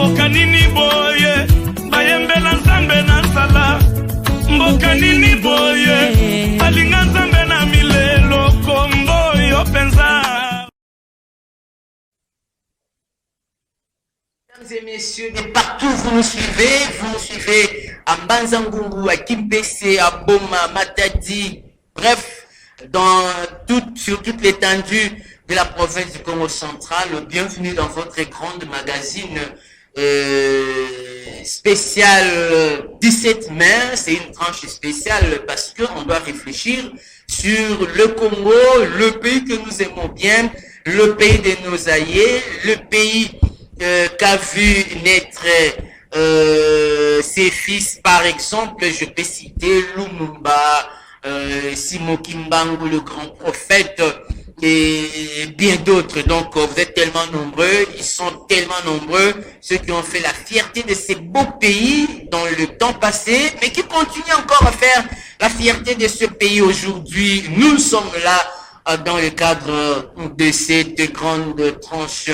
mboka nini boye bayembela nzambe na sala mboka nini boye balinga nzambe na milelo kombo yo penza. Mesdames et messieurs, de partout vous nous suivez à Mbanzangungu, à Kimpese, à Boma, Matadi, bref, sur toute l'étendue de la province du Congo central. Bienvenue dans votre grande magazine spéciale 17 mai. C'est une tranche spéciale parce qu'on doit réfléchir sur le Congo, le pays que nous aimons bien, le pays de nos aïeux, le pays qu'a vu naître ses fils, par exemple, je peux citer Lumumba, Simon Kimbangu, le grand prophète, et bien d'autres. Donc, vous êtes tellement nombreux, ils sont tellement nombreux, ceux qui ont fait la fierté de ces beaux pays dans le temps passé, mais qui continuent encore à faire la fierté de ce pays aujourd'hui. Nous sommes là dans le cadre de cette grande tranche,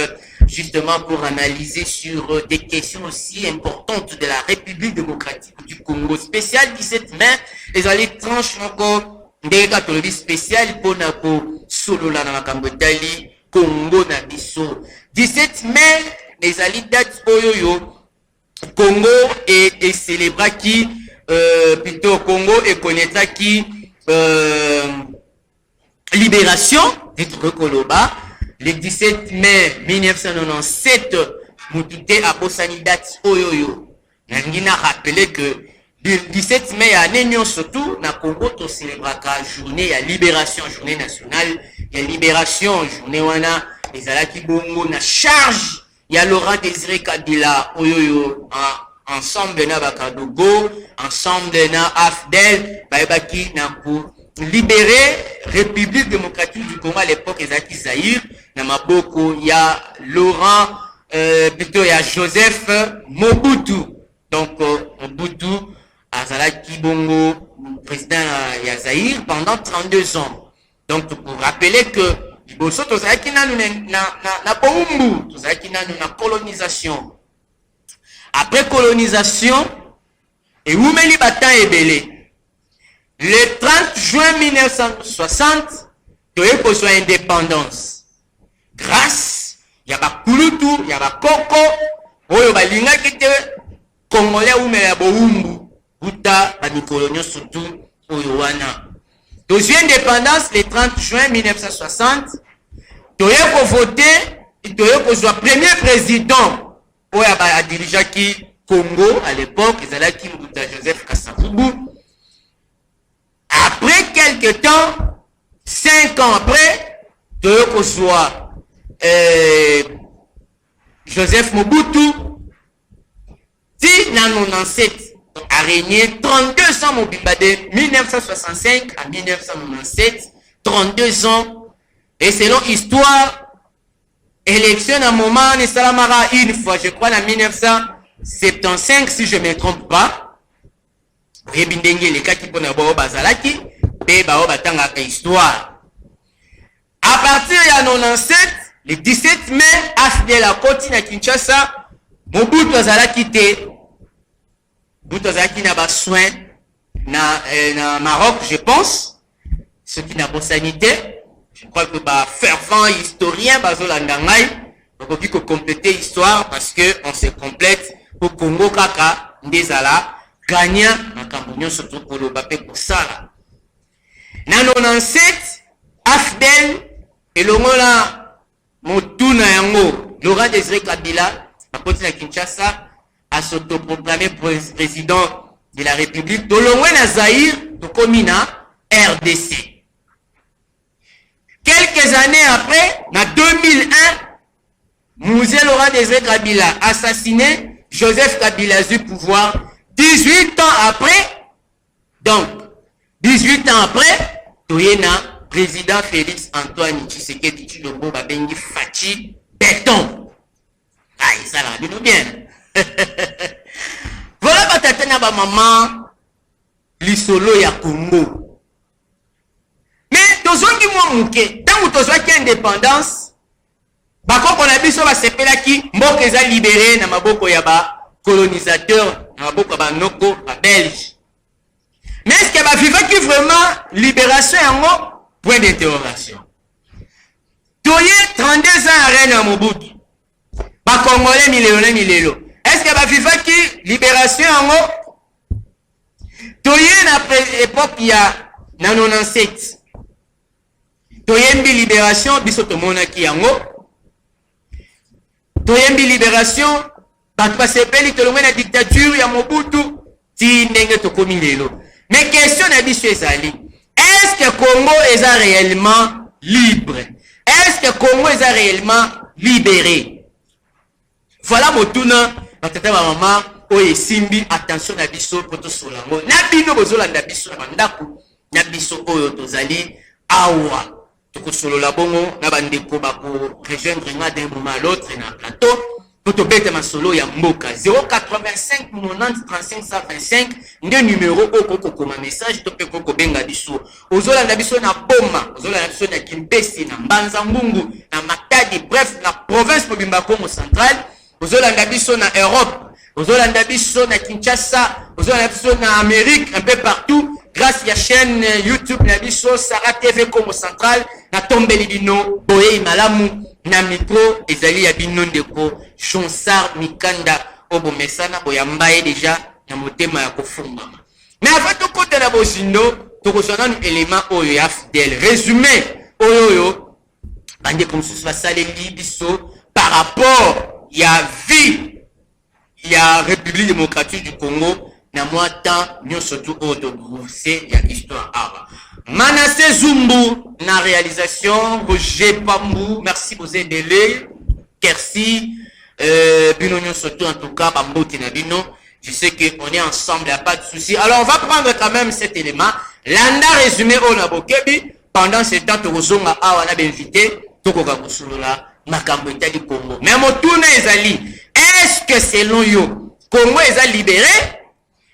justement pour analyser sur des questions aussi importantes de la République démocratique du Congo. Spécial 17 mai, les alliés tranches encore des catholiques spéciales pour Napo, solo la Nakambotali, Congo Nabiso. 17 mai, les alliés dates Oyoyo, Congo et célébra qui, plutôt Congo et connaîtra qui, libération, dit Koloba. Le 17 mai 1997, Moutouté a posani date Oyoyo. Nangina rappelé que le 17 mai à Nénion surtout, na Congo to célébraka journée à libération, journée nationale, ya libération, journée wana, les alaki bongo na charge, ya Laurent Désiré Kabila Oyoyo, ensemble na Bakadogo, ensemble na Afdel, baebaki na pour libérer République démocratique du Congo à l'époque Ezaki Zaïre, na maboko ya Laurent, plutôt ya Joseph Mobutu. Donc Mobutu azalaki bongo président ya Zaïre pendant 32 ans. Donc pour rappeler que liboso tozalaki nanu na bombu, tozalaki nanu na colonisation. Après colonisation, et oumeli batan ebele. Le 30 juin 1960, toye kozwa indépendance. Grâce, yaba kulutu, yaba koko, oyo balinga kite Congolais oumela boumbu, uta bamikolonio surtout oyo wana. Toye indépendance le 30 juin 1960, toye ko voter, toye kozwa premier président, oyo ba dirijaki Congo à l'époque, ezalaki Mbuta Joseph Kasavubu. Après quelques temps, 5 ans après, Toyoko soit Joseph Mobutu, si dans 97 a régné 32 ans Mobimba de 1965 à 1997, 32 ans, et selon histoire, élection à un moment, ne salamara une fois, je crois en 1975 si je ne me trompe pas. Les cas qui pona bao bazalaki, be bao batanga histoire. À partir de 97, le 17 mai, Afdel a continué à Kinshasa, Mobutu azalaki te, Mobutu azalaki na ba soin na Maroc, je pense, ce qui n'a pas sanité. Je crois que ba fervent historien bazolanda ngai, donc il faut compléter l'histoire parce que on se complète au Congo kaka ndezala. Gagnant, na surtout pour le Bapé pour ça. Na 97, Afdel et le Mola Motuna Yango, Laurent Désiré Kabila, à côté de Kinshasa, a s'autoproclamé président de la République de l'Ouest Zaïre, de Komina, RDC. Quelques années après, en 2001, Mouzé Laurent Désiré Kabila assassiné, Joseph Kabila du pouvoir. 18 ans après, donc, 18 ans après, Toyena, président Félix Antoine Tshisekedi Tshilombo Babengi Fachi Béton. Aïe, ça va, nous bien. Voilà, batatana ba maman, l'isolo ya Congo. Mais, tozongi mwa mouke, tant que tozwaki indépendance, bako qu'on a biso basepelaki mboka eza libéré na maboko ya colonisateur na maboko ya banoko ba belge. Mais est-ce que bavivaki vraiment libération yango? Point d'interrogation. Toye 32 ans à reine à Mobutu. Ba Congolais milelo. Est-ce que bavivaki libération yango? Toye na époque ya na 97. Toyembi libération biso tomonaki yango. Toyembi libération bato basepeli tolongwe na dictature ya Mobutu ti ndenge tokomi lelo. Mais question na biso ezali, est-ce que Congo est réellement libre? Est-ce que Congo est réellement libéré? Voilà motuna batata ba mama oye simbi attention na biso poto solango. Na bino bozolanda biso na bandako na biso oyo tozali awa. Toko solola bongo na bandeko bako rejoindre nga d'un moment à l'autre na plateau. Pour bête ma solo ya mboka 085 90 35 125 nde numéro oko koma message to pe koko benga biso ozolanda biso na Boma ozolanda biso na Kimbesi na Mbanza Ngungu na Matadi bref na province mobimba Congo central ozolanda biso na Europe ozolanda biso na Kinshasa ozolanda biso na Amérique un peu partout grâce à la chaîne YouTube na biso Sarah TV Congo central na tombeli bino boye malamu na micro ezali ya bino ndeko Chonsar Mikanda obo mesana boyambaye déjà na motema ya kofungama. Mais avant de côté na bosindo tokosana un élément oyo ya fidèle résumé oyo bande comme ça basale libiso par rapport ya vie ya République démocratique du Congo na moi temps nyo surtout oto c'est ya histoire aba. Manassé Zumbu na réalisation Roger Pambou merci pour aider merci bino nyo surtout en tout cas Bambote na bino je sais que on est ensemble il y a pas de souci. Alors on va prendre quand même cet élément landa résumé au Nabokebi pendant ce temps tozonga awa na invité tokoka kusula makambo etali Congo. Mais motuna ezali est-ce que selon yo Congo est libéré?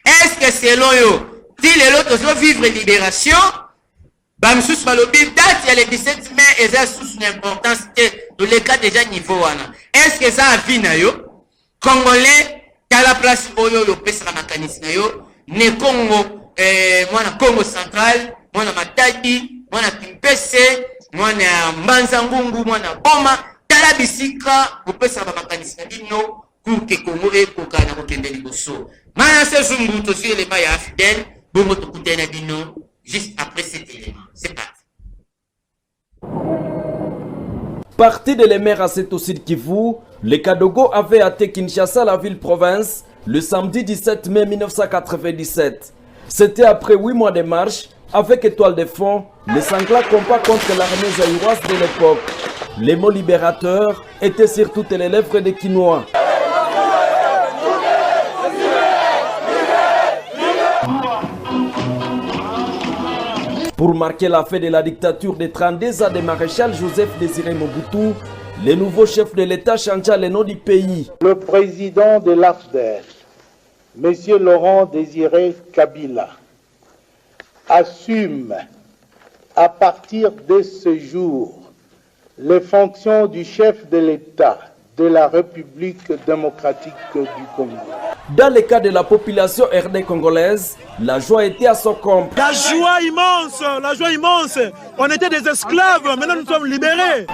Est-ce que selon yo si les autres veulent vivre libération? Bamsous Balobi, date il y a le 17 mai, et ça sous une importance que dans le cas déjà niveau wana. Est-ce que ça a vu na yo? Congolais, qu'à la place oyo yo pesa na makanisi na yo, ne Congo, mwana Congo central, mwana Matadi, mwana Kimpese, mwana Mbanza Ngungu, mwana Boma, tala bisika, yo pesa na makanisi na bino, pour que Congo ekoka na kokende liboso. Manassé Zumbu, tosi élément ya fidèle, bongo tokute na bino. Juste après cet élément. C'est parti. Parti de l'Emer à Sétocid Kivu, les Kadogo avaient atteint Kinshasa, la ville-province, le samedi 17 mai 1997. C'était après 8 mois de marche, avec étoile de fond, le sanglant combat contre l'armée zaïroise de l'époque. Les mots libérateurs étaient sur toutes les lèvres des Kinois. Pour marquer la fin de la dictature des 32 ans de maréchal Joseph Désiré Mobutu, le nouveau chef de l'État changea le nom du pays. Le président de l'AFDER, M. Laurent Désiré Kabila, assume à partir de ce jour les fonctions du chef de l'État de la République démocratique du Congo. Dans le cas de la population RD congolaise, la joie était à son comble. La joie immense. On était des esclaves, maintenant nous sommes libérés.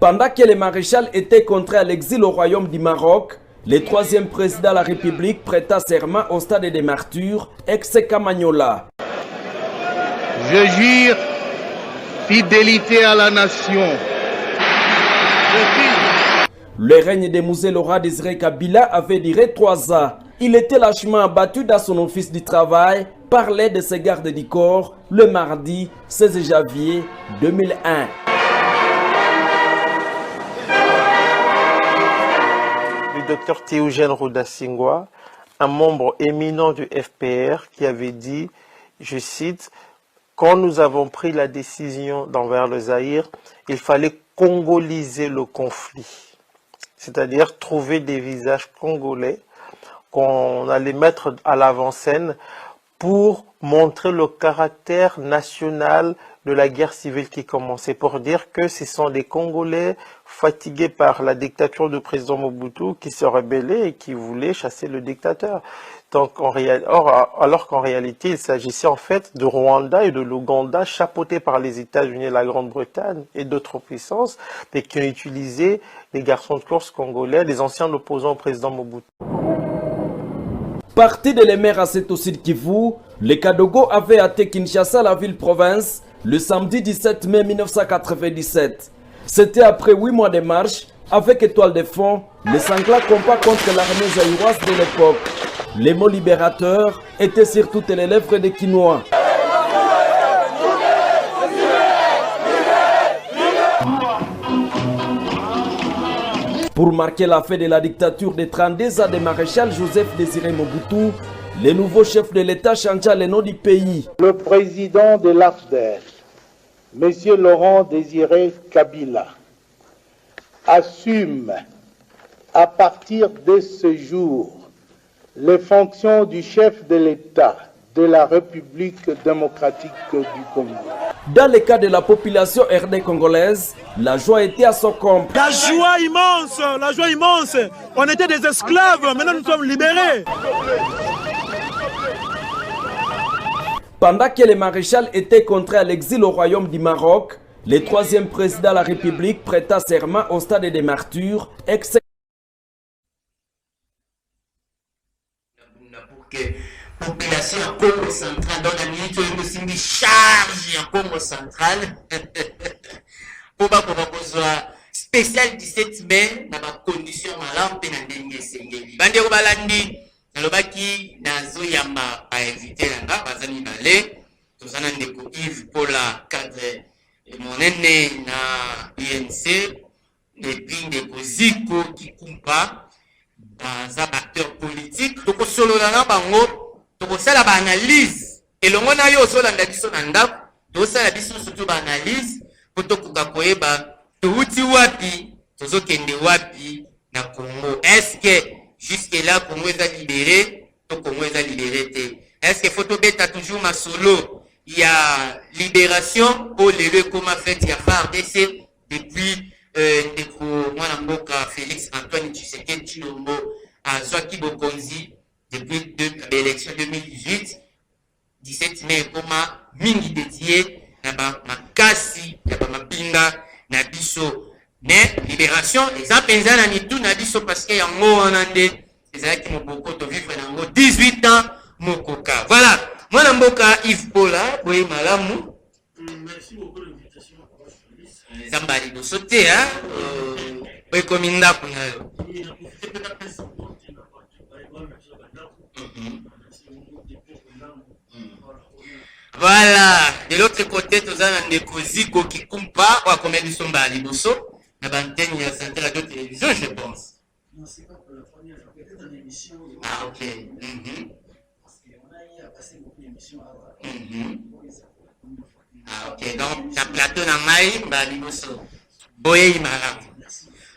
Pendant que le maréchal était contraint à l'exil au royaume du Maroc, le troisième président de la République prêta serment au stade des martyrs, ex-Kamagnola. Je jure fidélité à la nation. Le règne de Mouzé Laurent Désiré Kabila avait duré 3 ans. Il était lâchement abattu dans son office du travail par l'aide de ses gardes du corps le mardi 16 janvier 2001. Le docteur Théogène Rudasingwa, un membre éminent du FPR, qui avait dit, je cite, « Quand nous avons pris la décision d'envers le Zaïre, il fallait congoliser le conflit. » C'est-à-dire trouver des visages congolais qu'on allait mettre à l'avant-scène pour montrer le caractère national de la guerre civile qui commençait, pour dire que ce sont des Congolais fatigués par la dictature du président Mobutu qui se rebellaient et qui voulaient chasser le dictateur. Donc, alors qu'en réalité, il s'agissait en fait de Rwanda et de l'Ouganda chapeautés par les États-Unis et la Grande-Bretagne et d'autres puissances, mais qui ont utilisé les garçons de course congolais, les anciens opposants au président Mobutu. Parti de l'Emer à Sud Kivu, les Kadogo avaient atteint Kinshasa, la ville-province, le samedi 17 mai 1997. C'était après 8 mois de marche, avec étoile de fond, le sanglant combat contre l'armée zaïroise de l'époque. Les mots libérateurs étaient sur toutes les lèvres des Kinois. Pour marquer la fin de la dictature des 32 ans de maréchal Joseph Désiré Mobutu, le nouveau chef de l'État changea le nom du pays. Le président de l'AFDER, M. Laurent Désiré Kabila, assume à partir de ce jour les fonctions du chef de l'État de la République démocratique du Congo. Dans le cas de la population RD congolaise, la joie était à son comble. La joie immense. On était des esclaves, maintenant nous sommes libérés. Pendant que le maréchal était contraint à l'exil au royaume du Maroc, le troisième président de la République prêta serment au stade des martyrs, population en Congo central, dans la minute où nous sommes charge en Congo central, pour besoin spécial 17 mai, dans ma condition malam, pe na ndenge sengeli. Bandeko balandi, nalobaki nazo yamba a invité nanga, bazani nale, tozana ndeko Yves Paula cadre monene na INC, et puis ndeko Ziko Kikumba, dans un acteur politique, toko solo na bango, tokosala ba analyse elongo na yo osolanda biso na ndako tosala biso surtout ba analyse po tokoka koyeba touti wapi tozokende wapi na Congo. Est-ce que jusque là Congo est libéré to Congo est libéré te? Est-ce que faut tobeta toujours masolo il y a libération au lieu comme a fait ya FARDC depuis ndeko mwana mboka Félix Antoine Tshisekedi Tshilombo azwaki bokonzi depuis l'élection 2018, 17 mai, comme mingi dédié, naba makasi, naba mapinga, nabiso. Mais libération, exemple, en ni tout nabiso parce qu'il y a un mot en andé, c'est ça qui m'a beaucoup de vivre dans 18 ans, mokoka. Voilà. Moi, namboka Yves Paula, oui, malamu. Merci beaucoup de l'invitation. Zambali de sauter, hein? Oui, comme il n'a pas. Voilà, de l'autre côté, nous avons des Koziko qui Kumpa, ou à combien de Somba Liboso, la bantenne de la centrale radio télévision, je pense. Non, c'est pas pour la première fois, peut-être dans l'émission. Ah, ok. Parce qu'on a eu à passer beaucoup d'émissions avant. Ah, ok. Donc, la plateau dans Maï, bah, Liboso. Boye Imara.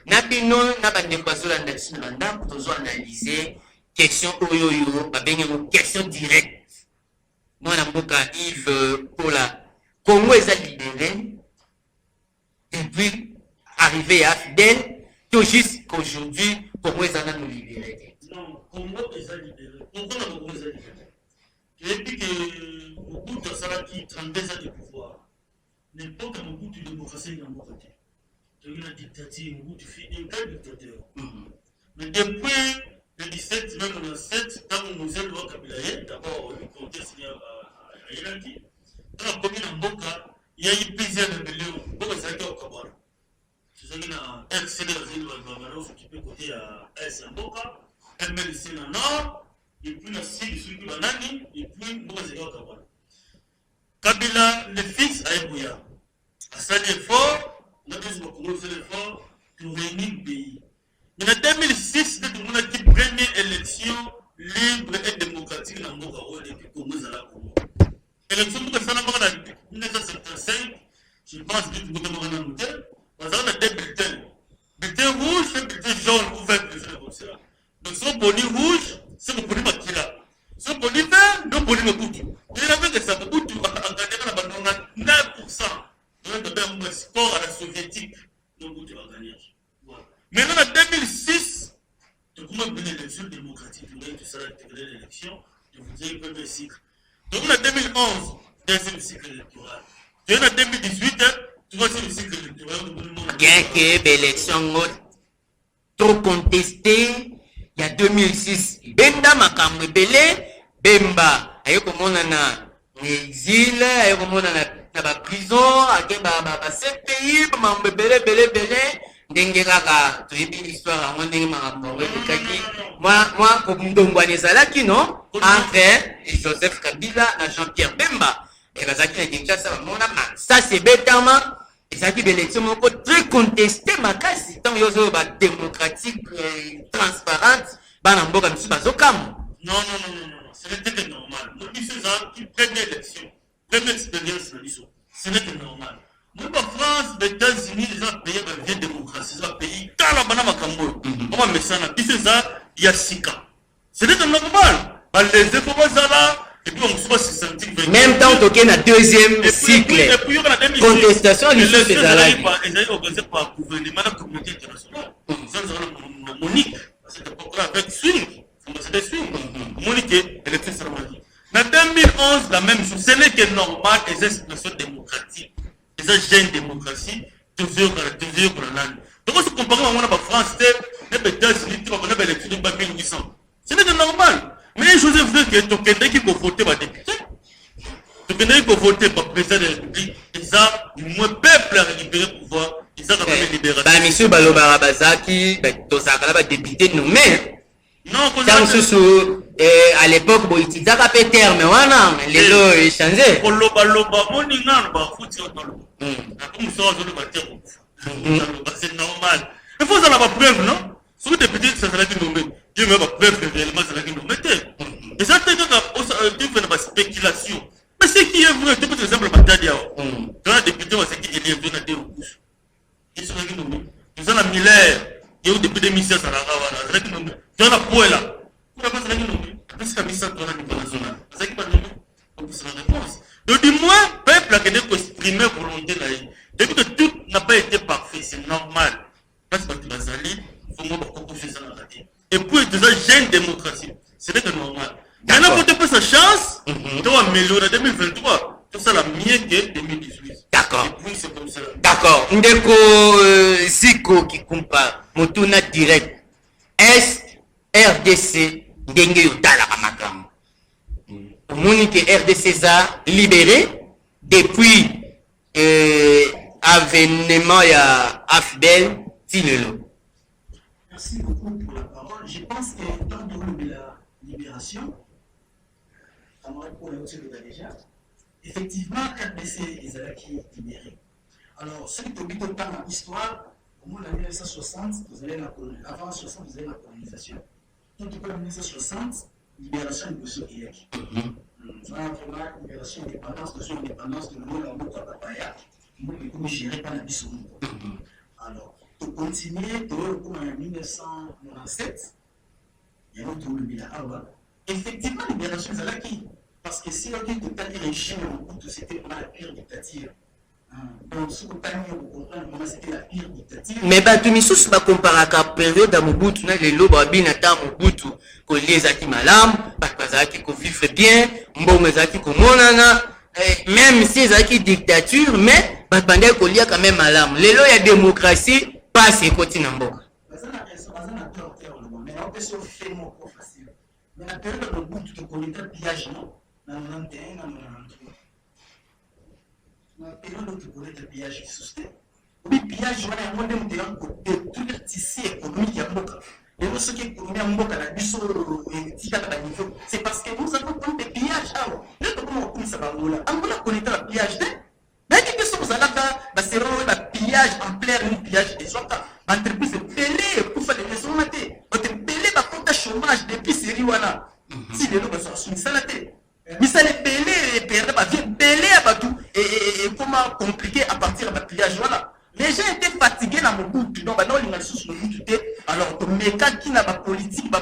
Napino, n'abandé pas sur la nation, nous avons analysé question oyoyo, bah, bien, une question directe. Moi, Namboka Yves Paula, Congo est libéré, et puis arrivé à Fidel, tout juste qu'aujourd'hui, Congo est nous libéré. Non, Congo est libéré. Pourquoi le Congo est libéré? Depuis que Mobutu a salaki 32 ans de pouvoir, n'importe quel Mobutu de démocratie dans mon côté. Il y a une dictature, Mobutu fait un cas dictateur. Mais depuis le 17, même le 7, quand nous avons le Kabila, d'abord, le contexte à Yelandi, dans la commune de Mboka, il y a eu plusieurs rébellions. Mboka, c'est un Kabala. C'est ça qui a RCD, occupé côté à S Mboka, MLC dans le nord, et puis la Sud, celui qui va Nani, et puis Mboka, c'est un Kabala. Kabila, le fils à Ebouya, a fait l'effort, on a fait l'effort pour réunir le pays. Mais en 2006, nous avons eu la première élection libre et démocratique dans le Congo depuis Congo à la Congo. L'élection pour le en 1975, je pense que nous avons eu un bulletin. Nous avons eu deux bulletins. Bulletin rouge et bulletin jaune pour faire le comme ça. Donc, si on poni rouge, c'est pour poni Makila. Si on poni vert, nous poni Mobutu. score à la soviétique. Donc, tu vas gagner. Voilà. Maintenant, en 2006, tu as une élection démocratique. Tu seras intégré l'élection. Je vous dis le premier cycle. Donc, en 2011, deuxième cycle électoral. Et en 2018, troisième cycle électoral. Bien que l'élection trop contestée, il y a 2006. Benda makamwe belé, Bemba. Ayo komona na exil, ayo komona na ba prison, ayo ba CPI, ba belé. Ndenge kaka toyebi l'histoire yango ndenge makambo ekaki moi komundongwana ezalaki non entre Joseph Kabila na Jean-Pierre Bemba et bazalaki na Kinshasa bamona ça c'est bétama ezalaki baélection moko très contesté makasi ntango yo oyo badémocratique transparente bana mboka misusu bazokama non ce n'était que normal biso ezalaki première élection première expérience na biso ce n'était normal. Nous, en France, les États-Unis, les gens payent la vieille démocratie, les pays, quand la banane makambo, comment mais ça, il y a 6 ans. C'est normal. Les écoles là, et puis on se voit c'est senti. Même temps, on a deuxième cycle. Et puis, on a des contestation, les choses sont organisées par le gouvernement, la communauté internationale. Ça, c'est Monique. Cette époque-là, avec Swing. C'était Swing. Monique, elle était sur la en 2011, la même chose. Ce n'est que normal, les expressions démocratiques. Les jeunes démocratie, toujours pour la langue. Donc, on se compare à la France, les États-Unis, on a l'élection de 1800. Ce n'est pas normal. Mais je vous ai dit que tu as qui pour voter pour député, tu as pour voter pour président de la République, ils ont moins peuple à récupérer le pouvoir, ils ont la libération. Monsieur Balobara Bazaki, tu as député nommé. Non, à l'époque, il utilisait un peu terme, les lois ont changé. C'est normal. Il faut avoir preuve, non? Si vous député, ça sera qui nommé. Dieu me va preuve que réellement ça sera qui nommé. Et ça, tu fais une spéculation. Mais c'est qui est vrai, tu peux te simple bataille. Quand un député, c'est qui est lié, il y a des ils sont qui nommé. Ils ont la Miller. Il y a eu depuis 2016 à la Ravana. C'est qui nommé. Il y en a pour là. Pourquoi c'est qui nommé? Parce que la mission de la niveau national. C'est qui pas nommé? Donc c'est la réponse. Donc du moins, peuple a gagné pour exprimer volonté là. Depuis que tout n'a pas été parfait, c'est normal. Parce que tu vas aller, il faut beaucoup faire ça dans la vie. Et puis, déjà, j'ai une démocratie. C'est normal. Maintenant, quand tu as sa chance, tu vas améliorer en 2023. Tout ça, la mieux que 2018. D'accord. Et puis, c'est comme ça. D'accord. Ndeko Ziko qui compare, Motuna direct. Est RDC, Ndenge Yotala Kamakam. Monique RDC a libéré depuis avènement il y a Afdel Tinelo. Merci beaucoup pour la parole. Je pense que dans le domaine de la libération, déjà, effectivement, RDC est libéré. Alors, ceux qui ont autant dans l'histoire, au moins en 1960, vous avez avant 60, vous avez la colonisation. Donc, depuis 1960, libération de M. Kiyek. Vraiment, libération indépendance, de l'indépendance de l'Union européenne, nous géré par la mission. Alors, pour continuer, en 1997, il y a un autre effectivement, libération de Zalaki. Parce que si on dit que le régime, c'était vraiment la pire dictature. Donc, si vous comprenez comment c'était la pire dictature. Mais tu me soucies pas comparer à la période de Mobutu, les lobes binata Mobutu, que les acquis malam, parce que vivre bien, bon, acquis comme même si les acquis dictature, mais pendant qu'il y a quand même malam. Les lois, il y a démocratie, pas c'est côté n'importe. Mais on peut se faire mon trop facile. Mais la période de Mobutu, tu connais le pillage, non? Dans le 91, dans le 93. La période où tu connais le pillage qui suscite. Oui, pillage, on a un monde de tout le tissu économique à Mboka. Et nous, ceux qui économie à Mboka, c'est parce que nous avons tant de pillages. Nous avons comme ça, Angola connaît le pillage. Mais qui est-ce que vous allez faire? C'est vraiment le pillage en plein, le pillage des autres. L'entreprise est pelée pour faire des maisons matées. On est pelé par contre chômage depuis Siriwana. Si les gens sont soumis à la tête. Mais ça les pelé, les pelé à Batou. Et comment compliqué à partir de pillage. Voilà. Les gens étaient fatigués dans mon bout. Donc, maintenant, ils sont sur le bout. Alors, mais quand il y a ma politique, il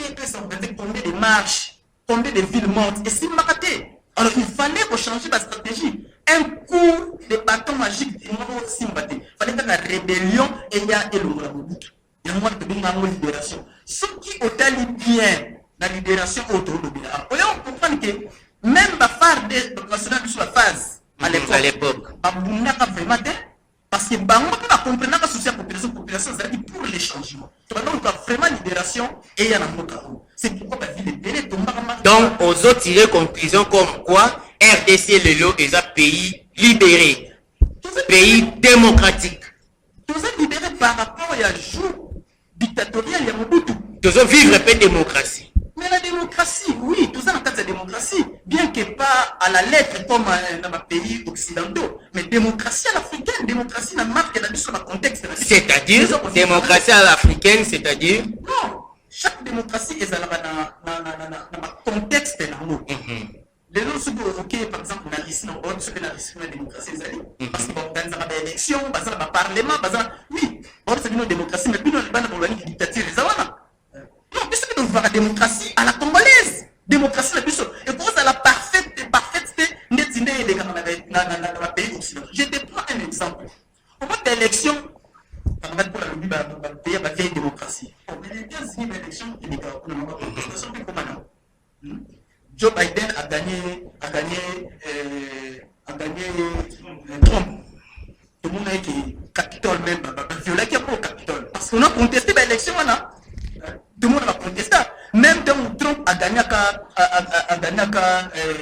est organiser combien de marches, combien de villes montent. Et c'est marqué. Alors, il fallait changer la stratégie. un coup de bâton magique, il fallait que la rébellion ait été le Mobutu. Il y a une libération. Ce qui est bien, la libération autour de Bila. On comprend que même la phase de la phase à l'époque, parce que Bango a compris que la population c'est pour les changements. Donc vraiment libération et il y a la c'est pourquoi la ville est donc aux autres tiré conclusion comme quoi RDC est le pays libéré, pays démocratique. Tous libérés par rapport à jour dictatorial, il y a Mobutu. Tous vivre la démocratie. Mais la démocratie, oui, tout ça en cas de démocratie, bien que pas à la lettre comme dans les pays occidentaux, mais démocratie à l'africaine, démocratie dans marque dans le contexte. C'est-à-dire, démocratie à l'africaine, c'est-à-dire? Non, chaque démocratie est dans le contexte. Les gens sont ok, par exemple, on a ici, on se fait la démocratie, parce qu'on a des élections, on a un parlement, oui, on a une démocratie, mais puis on a une dictature, non, mais c'est la démocratie à la congolaise. Démocratie la plus. Et pour ça, la parfaite n'est dans le pays occidental. Je te prends un exemple. Au moment d'élection, pour le pays, il y a une démocratie. Mais les 15 élections, il y a une contestation plus commune. Joe Biden a gagné Trump. Tout le monde a été Capitole même, violé qui a pour Capitole. Parce qu'on a contesté l'élection, là. Tout le monde a contesté. Même quand Trump a gagné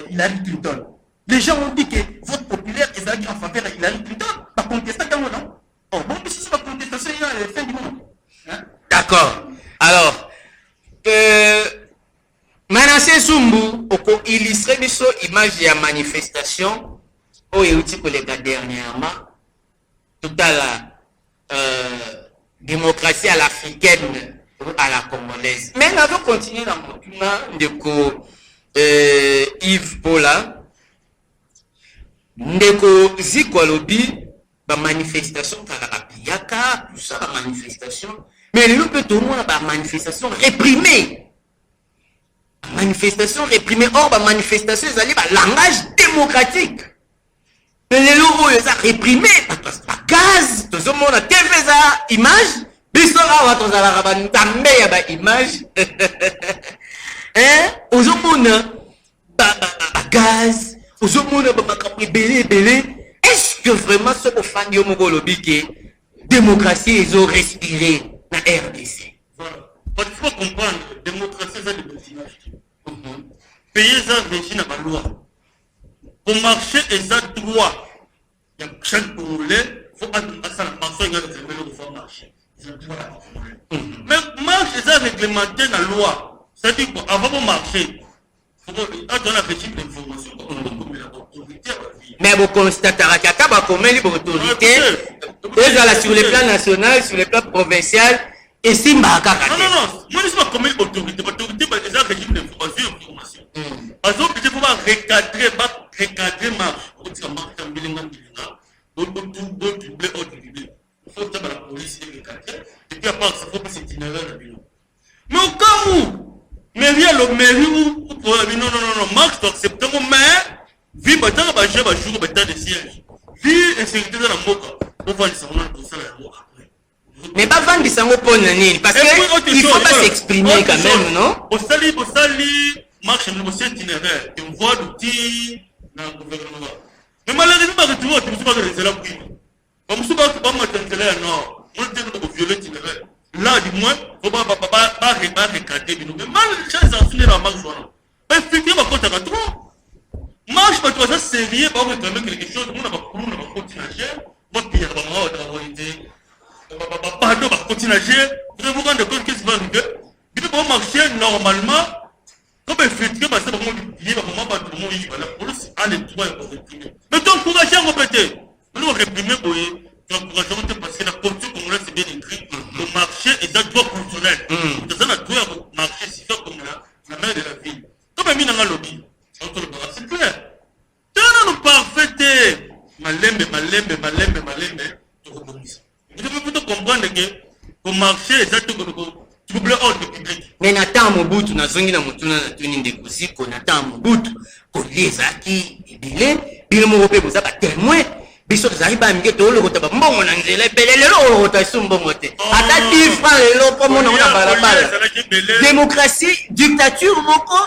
Hillary Clinton. Les gens ont dit que vote populaire est en faveur de Hillary Clinton. Pas contesté quand même, non? Oh, bon, mais si c'est pas contestation, il y a la fin du monde. D'accord. Alors, Manasseh Zumbu, pour illustrer l'image de la manifestation, où il y a eu pour les gars dernièrement, tout à la démocratie à l'africaine, à la congolaise. Mais nous avons continué dans le document de Yves Paula, Ndeko Zikwalobi, la manifestation, Karapiyaka, tout ça, la manifestation. Mais nous peut tout le monde la manifestation réprimée. La manifestation réprimée. Or, la manifestation, c'est un langage démocratique. Mais les locaux, ils ont réprimé. Pas gaz, tout le monde a fait ça, image. Bisora wa tozala rabani tambe ya ba image ozomona ba gaz ozomona ba makapri belé est-ce que vraiment ce ko fandi omoko lobiki démocratie ils ont respiré na RDC voilà il faut comprendre démocratie c'est des personnages pays ça régit na ba loi pour marcher ça droit il y a chaque congolais faut pas ça la marche il faut marcher. Mais marche est réglementé dans la loi. C'est-à-dire qu'avant de marcher, il faut attendre la petite information. Mais vous constatez qu'il y a combien d'autorités sur le plan national, sur le plan provincial, et si non, moi je ne sais pas combien d'autorités. L'autorité, c'est un régime d'information. Par exemple, il faut recadrer faut que la police ait recadré, et puis à part ça, il faut pas s'itinéraire là. Mais au cas où, mairie, non, Max, tu acceptes mon maire, vie, bah, t'as pas jour, bah, t'as des sièges. Vie, insécurité dans la moka. On va les savoir pour ça, la moka après. Mais pas vendre des sangs pour l'année, parce qu'il faut pas s'exprimer quand même, non? Au sali, marche, nous aussi itinéraire, et on voit l'outil dans le gouvernement. Mais malheureusement, tu vois, tu ne sais pas que c'est là pour comme si on ne peut pas m'attendre, non, on est violé itinéraire. Là, du moins, il ne faut pas regarder. Mais mal, les gens sont dans la marche. Mais effectivement, quand tu as trop, marche, tu vas sérieux, tu vas réclamer quelque chose, on va continuer à gérer. Moi, puis, il y a pardon, on va continuer à gérer. Vous vous rendez compte qu'est-ce qui va arriver? Il faut marcher normalement. Comme effectivement, c'est vraiment il y a vraiment pas tout le monde qui va la police a les droits pour réprimer. Mais donc, encouragez à répéter. Nous réprimer, tu encourages à passer la culture congolaise, c'est bien écrit. Le marché est un droit culturel. C'est un droit marché, c'est ça comme la mère de la ville. Comme un mine dans le lobby, c'est clair. Tu as nous parfait. Malembe, tu reconnais ça. Vous devez plutôt comprendre que le marché est un truc. Tu vous plaît, ordre public. Mais Nathan Mobutu, Nazongi na Mutuna na Tuni Ndekusiko, Nathan Mobutu, Kolieza qui ebile, bile mo pe boza ba témoin. Biso tozali ba mingi to lokota ba mbongo na nzela ebele lelo lokota isu mbongo te. Ata 10 francs lelo po mona na balabala. Démocratie, dictature moko,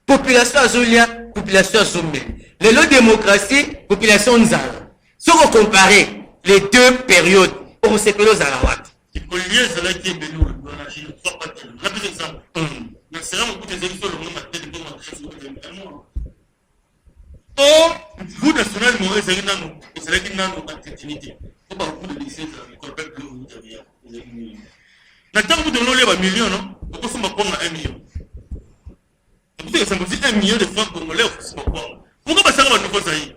population azolia, population azomé. Lelo démocratie, population nzala. Si on compare les deux périodes, on sait que nous allons voir. Il faut lier cela qui est béni dans la Chine. Soit pas tel. On a plus d'exemples. Mais c'est là où des élections, le monde a été de bon en or, vous nationalement, c'est là qui n'a pas de continuité. Il faut pas beaucoup de lycées, il faut pas que vous ayez. Maintenant, vous donnez les millions, non? Pourquoi ça m'a pas 1 million? Vous savez, ça me dit 1 million de francs congolais, pourquoi ça va nous faire?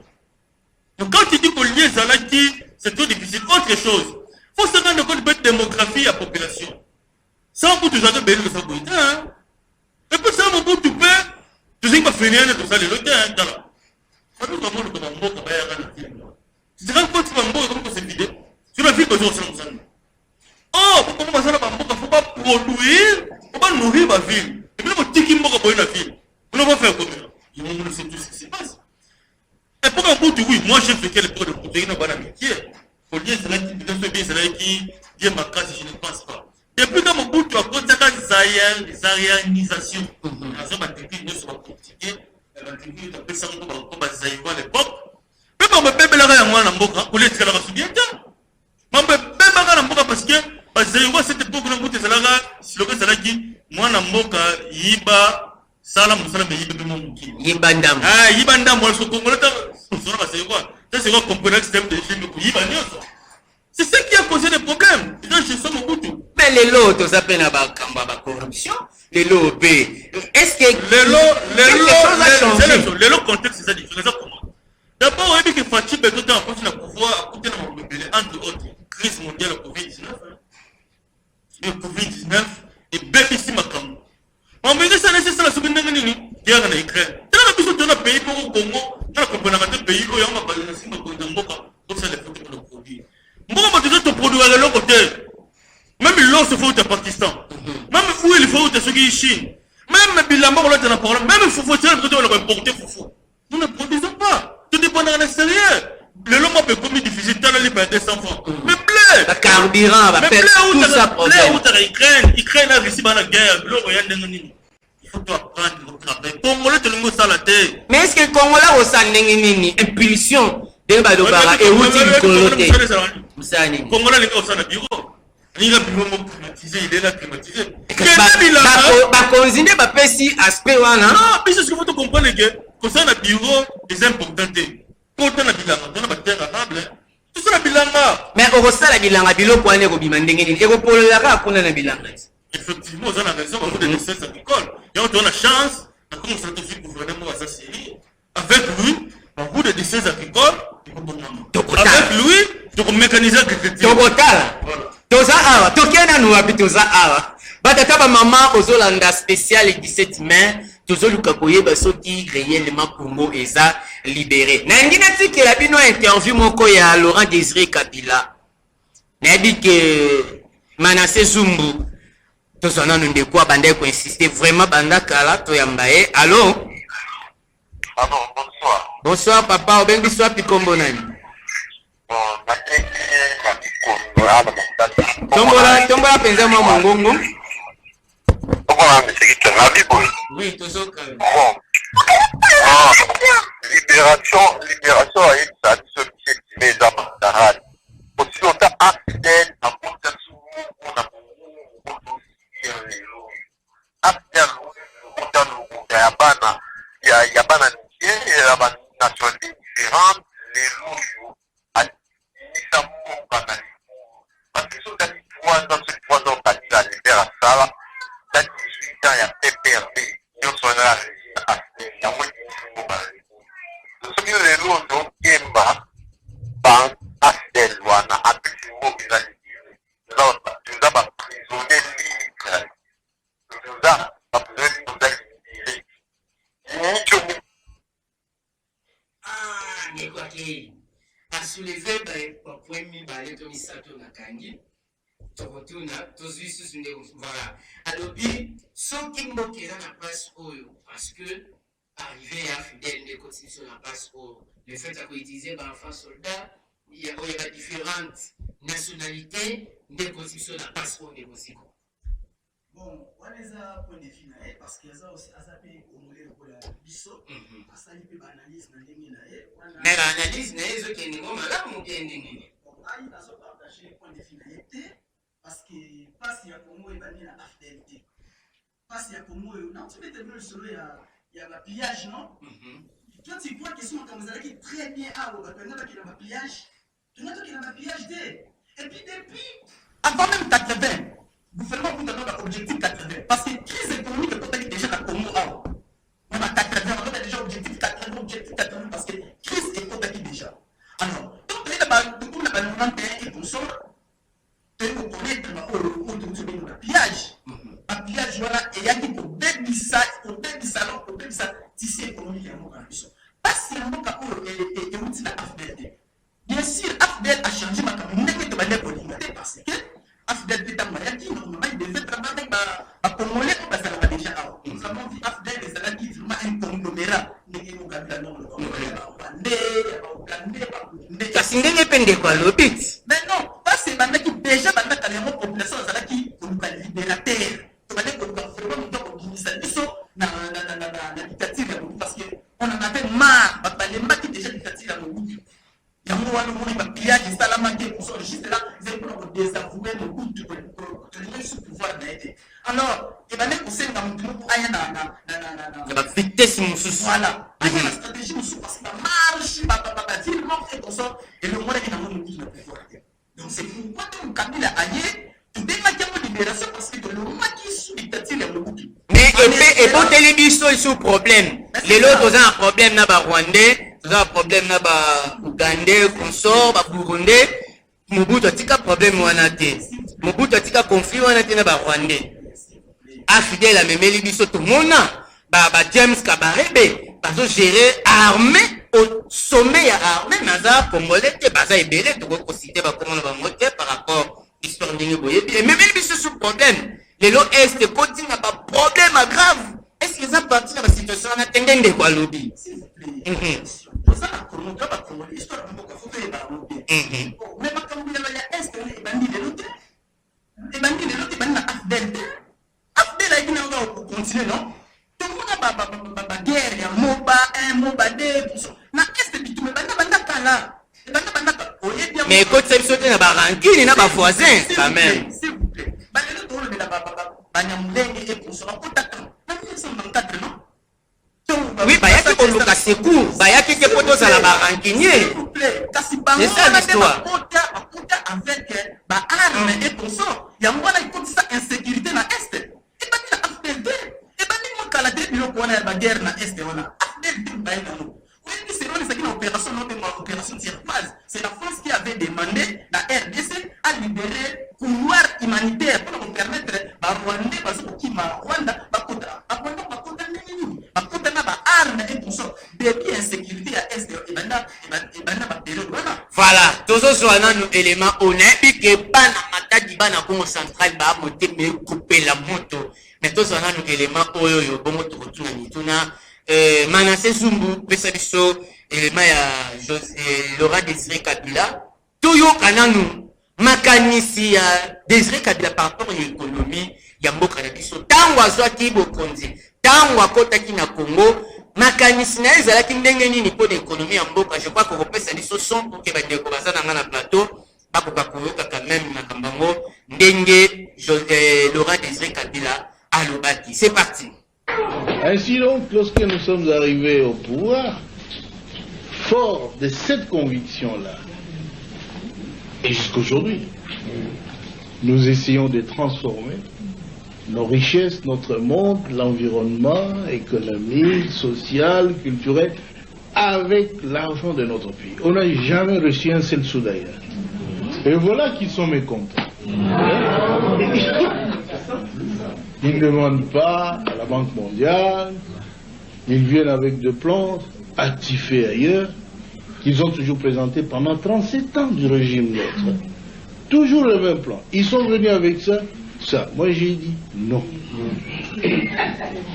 Donc quand tu dis que lier Zalaki, c'est trop difficile. Autre chose, il faut se rendre compte de la démographie et la population. Ça, vous avez besoin de ça. Et puis ça, mon bout, tu peux, tu sais pas finir tout ça, les lots, hein, ça nous demande que mon mot, tu te rends compte que mon mot, comme c'est vidé, tu l'as vu que je suis en oh, pourquoi ça, il ne faut pas produire, il ne faut pas nourrir ma ville. Et puis, il faut que la ville. Vous ne pouvez pas faire comme ça. Ils vont nous laisser tout ce qui se passe. Et pour un bout de oui, moi j'ai fait quel point de protéines dans la métier. Pour dire c'est là qui vient ma case, je ne pense pas. Depuis que mon bout tu as posé la zayanisation, la zone technique ne soit pas compliquée, la technique tu as fait ça comme à Zaïwa à l'époque. Mais on me paie la moi en Mboka, pour les faire la souviens. On me paie la Mboka parce que Zaïwa cette époque où on a c'est le cas qui moi en Mboka, Yiba. Salam Salam Yibandam. Ah, Yibandam, moi, je comprends. C'est quoi? C'est quoi comprendre le système de Yibandam? C'est ça qui a causé des problèmes. Mais les lots, tout ça, peine à la corruption. Les lots, est-ce que les lots contexte, c'est ça différent. D'abord, on a dit que Fatih Beto a apporté le pouvoir à côté de entre autres, crise mondiale, le Covid-19. Le Covid-19 et Bépissi Makambo. On me dit ça nécessaire la seconde année, guerre en Ukraine. Dans la mission de notre pays pour le Congo, dans la comparaison pays où il y a un balancing de Mboka, comme ça les photos pour le produit. Mboka va toujours te produire à l'autre côté. Même l'eau se fait au Pakistan. Même où il faut au Chine. Même Bilamba, on a un problème. Même il faut importer foufou. Nous ne produisons pas. Tout dépend de l'extérieur. Le long peut comme difficile, t'as les perdre 100 francs. Mais blé! Le carburant va faire tout ça problème. Ukraine a réussi dans la guerre. Il faut apprendre le travail. Congolais, tu ne sais la tête. Mais est-ce que le Congolais a une impulsion de Badobara et où tu Congolais? Congolais, les gars, au sein du bureau. Il a bureau climatisé, il est là climatisé. Bakonzine ba pesi aspect wana. Non, mais c'est ce qu'il faut comprendre les gars. Comme ça, le bureau est important. Pourtant, la bilanga, on a terre arable. Tout ça, la bilanga. Mais au ressort, la bilanga, bilo pour aller au bimandengeni. Et au polo la ra, qu'on a la bilanga. Effectivement, on a raison, on a des essais agricoles. Et on a la chance, on a commencé à faire le gouvernement à sa série. Avec lui, beaucoup de essais agricoles. Avec lui, donc mécaniser l'agriculture. Tokotala. Toza awa. Tokiana nous habi toza awa. Batata ba maman ozolanda spécial le 17 mai. Tozo lukakoye basoki réellement Congo eza libéré. Na ngina tiki la bino interview moko ya Laurent Désiré Kabila. Na dit que Manassé Zumbu tozana nunde kwa banda ko insister vraiment banda kala to yambaye. Allô? Allô, bonsoir. Bonsoir papa, obengi soir pikombo nani? Tombola penza mwa mongongo. Oui, tout ça. Libération a été sa société mais d'Arad. Aussi longtemps Axel a monté sous on a il y a pas nationalité différente les loups à parce que sur 3 ans à libérer à ça dans 18 ans il y a PPRD ils sont là il y a moins de ce que les loups donc Kemba ban Axel wana apesi mobilisation nous avons prisonnier libre nous avons a soulevé par point mi balé to misato na kangi Voilà. Alors, ceux qui m'ont la place parce que arrivé à fidèle de constitution la place le fait d'utiliser enfants soldats, il y a différentes nationalités de constitution la place au négocier. Bon, on les a point de vue parce que ça aussi azapé au modèle pour la biso, parce qu'il peut analyse dans les minae. Mais l'analyse n'est pas que nous avons bien dit. Bon, là il a so partager point de vue parce que passe ya Congo et bani la fidélité. Passe ya Congo non tu peux terminer solo il y a la pillage non? Toi tu vois que sont comme ça qui très bien à au bapena qui la pillage. Tu n'as que la pillage dé. Et puis depuis avant même 80 gouvernement vous donne l'objectif 80 parce que crise économique est déjà à Congo avant. On a 80, on a déjà objectif 80 parce que crise économique déjà. Alors, donc les débats de tout le monde et pour ça, tu peux connaître le pillage. Un pillage voilà et il y a qui pour début ça, tissu économique en Mokabiso. Parce que Mokabiso est outil de l'AFDL. Bien sûr, l'AFDL a changé ma communauté de manière politique parce que AFDL est un moyen qui normalement il devait travailler à Congolais parce qu'elle a déjà avant. Nous avons vu AFDL et ça qui est vraiment un conglomérat. Mais non, parce que maintenant qui déjà maintenant quand les populations qui comme libérateur, comme les vraiment donc initiative na dictature parce que on en avait marre les mains qui déjà dictature à Mobutu. Il y a moi le pillage ça la manqué pour ça juste là ils ont pour désavouer le goût de tenir ce pouvoir d'aider. Alors, il va pour ça dans pour aya na vitesse mususu. Voilà. Aya la stratégie mususu parce que la marche va fait comme ça et le monde qui n'a pas de pouvoir. Donc c'est pourquoi on Kabila aillé tout démarquer la libération parce que le moment qui sous dictature est Mobutu. Mais et bon télévision est sous problème. Les autres ont un problème na ba Rwandais, ils ont un problème na ba Ougandais, consort, ba Burundais. Mobutu atika problème wana te. Mobutu atika conflit wana te na ba Rwandais. Afidèle à memeli biso tout mona ba James Kabarebe parce que gérer armée au sommet ya armée naza congolais te baza ebele to ko citer ba comment ba moté par rapport histoire ndenge boye et memeli biso sous problème. Les lots est continue pas problème grave. Est-ce que ça partie de la situation on a tendance quoi lobby? Ça la Congo pas Congo histoire de beaucoup faut que ba lobby. Mais ma Congo ya est que bandi de l'autre. Et bandi de l'autre bandi na afdel. Afdel a dit on va continuer non? Tout le monde ba guerre ya moba 1 moba 2 na est que tu me banda kala. Banda mais écoute cette sauter na ba rancune na ba voisin quand même. S'il vous plaît. Banda le tour de la banyamulenge et pour ça on t'attend. Oui, bayaki koluka secours, bayaki ke poto za la barankinier. C'est ça l'histoire. Avec ba arme et pour ça, il y a moi là il ça insécurité na est. Et ba na AFDL. Et ba ni mo kala de bilo ko na ba guerre na est wana. AFDL ba na no. Oui, c'est vrai c'est une opération non de opération surprise. C'est la France qui avait demandé la RDC à libérer couloir humanitaire pour nous permettre ba Rwanda parce que qui ma Rwanda ba kota nini ba kota na ba arme et tout ça depuis insécurité à est et bana ba période voilà tozo soana no élément honnête que bana matadi bana Congo central ba monter mais couper la moto mais tozo soana no élément oyo bon moto kutuna nituna Manasseh Zumbu pesa biso élément ya Laurent Désiré Kabila toyo kananu makanisi ya Désiré Kabila par rapport à l'économie ya mboka na biso tango azwaki bokonzi tango akotaki na Congo makanisi na ezalaki ndenge nini po d'économie ya mboka je crois que kopesa biso son pour que bandeko baza na na plateau bakoka koyoka quand même na kambango ndenge Laurent Désiré Kabila alobaki. C'est parti. Ainsi donc, lorsque nous sommes arrivés au pouvoir, fort de cette conviction-là, et jusqu'aujourd'hui, nous essayons de transformer nos richesses, notre monde, l'environnement économique, social, culturel, avec l'argent de notre pays. On n'a jamais reçu un seul sou d'ailleurs. Et voilà qu'ils sont mécontents. Ils ne demandent pas à la Banque mondiale, ils viennent avec des plans actifés ailleurs, qu'ils ont toujours présentés pendant 37 ans du régime nôtre. Toujours le même plan. Ils sont venus avec ça. Moi j'ai dit non.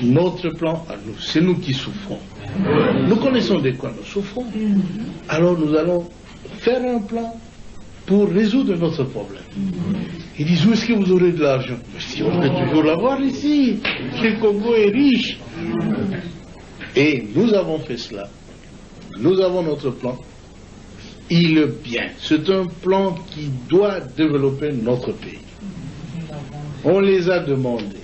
Notre plan à nous, c'est nous qui souffrons. Nous connaissons de quoi nous souffrons. Alors nous allons faire un plan pour résoudre notre problème. Ils disent, où est-ce que vous aurez de l'argent? Si on peut toujours l'avoir ici. Le Congo est riche. Et nous avons fait cela. Nous avons notre plan. Il est bien. C'est un plan qui doit développer notre pays. On les a demandé.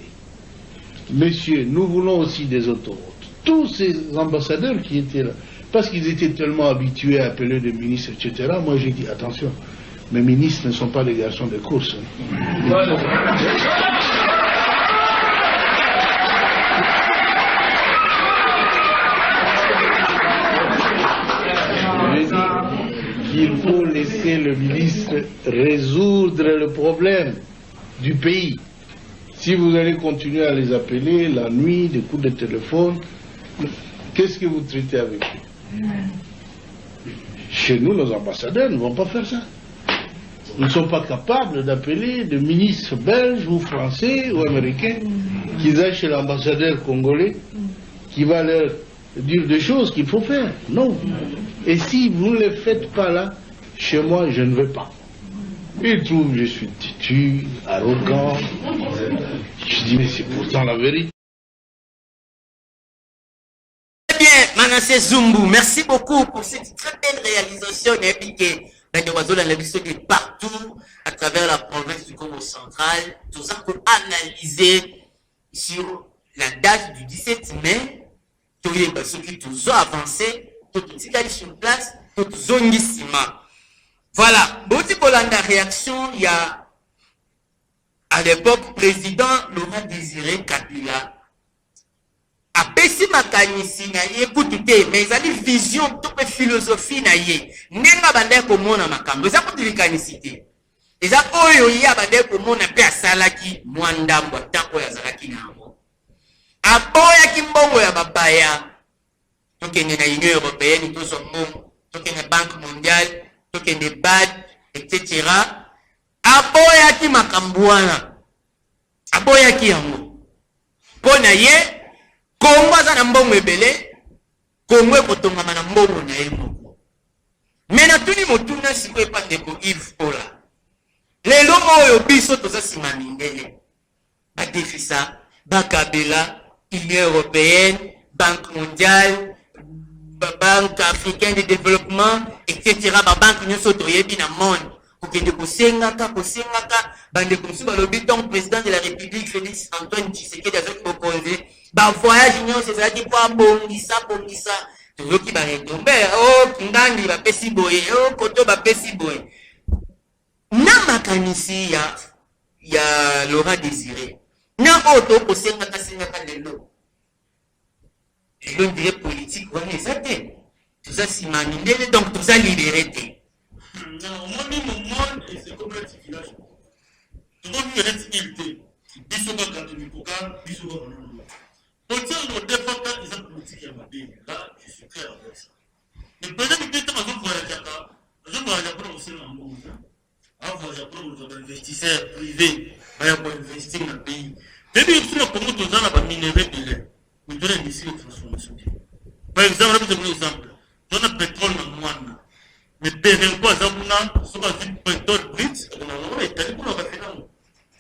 Messieurs, nous voulons aussi des autoroutes. Tous ces ambassadeurs qui étaient là, parce qu'ils étaient tellement habitués à appeler des ministres, etc., moi j'ai dit, attention, mes ministres ne sont pas des garçons de course. Il faut laisser le ministre résoudre le problème du pays. Si vous allez continuer à les appeler la nuit, des coups de téléphone, qu'est-ce que vous traitez avec eux? Chez nous, nos ambassadeurs ne vont pas faire ça. Ils ne sont pas capables d'appeler des ministres belges ou français ou américains qui aillent chez l'ambassadeur congolais qui va leur dire des choses qu'il faut faire. Non. Et si vous ne les faites pas là, chez moi, je ne veux pas. Ils trouvent que je suis têtu, arrogant. Je dis, mais c'est pourtant la vérité. Très bien, Manasseh Zumbu, merci beaucoup pour cette très belle réalisation. Partout à travers la province du Congo central, tout ça pour analyser sur la date du 17 mai. Tout ce qui tout a avancé, tout ce qui est sur place, tout zonissima. Voilà, beaucoup de réaction, il y a à l'époque président Laurent Désiré Kabila a baissé ma canisi na ye kutute mais ils avaient vision toute philosophie na ye nenga bande ko mona makambo za kutuli kanisité eza oyo ya bande ko mona pe asalaki mwandambo tanko ya zalaki nango aboya kimbongo ya babaya tokende na Union européenne to somo tokende Banque mondiale tokende BAD etc. aboya ki makambuana aboya ki yango pona ye Kongo aza na mbongo ebele, Kongo ekotongama na mbongo na ye moko. Mena tuni motuna siko epa ndeko Yves Ola. Lelo oyo biso toza sima mindele. Ba Defisa, ba Kabila, Union européenne, Banque mondiale, Banque africaine de développement, etc. Ba banque nyonso toyebi na monde. Kokende kosengaka, bande kosu balobi donc président de la République Félix Antoine Tshisekedi azaki kokonze. Ba voyage nyo c'est ça qui pour bongisa toujours qui va retomber oh ngandi ba pesi boye oh koto ba pesi boye na makanisi ya Laurent Désiré na auto kosenga ka lelo dire politique on est ça tout ça si manindele donc tout ça libéré non moi et c'est comme le village tout le monde est ilté biso ba katolika biso ba autant de défendre les hommes politiques à ma vie, là, je suis clair avec ça. Mais peut-être que tu as voyagé pour aussi dans le monde. Voyager pour les investisseurs privés, pour investir dans le pays. Depuis que tu as commencé à minerai de l'air, nous devons décider de transformation. Par exemple, je vous donne un exemple. On a pétrole dans le monde. Mais pétrole, quoi, ça, on a vu pétrole brut, on a étalé pour le raffinage.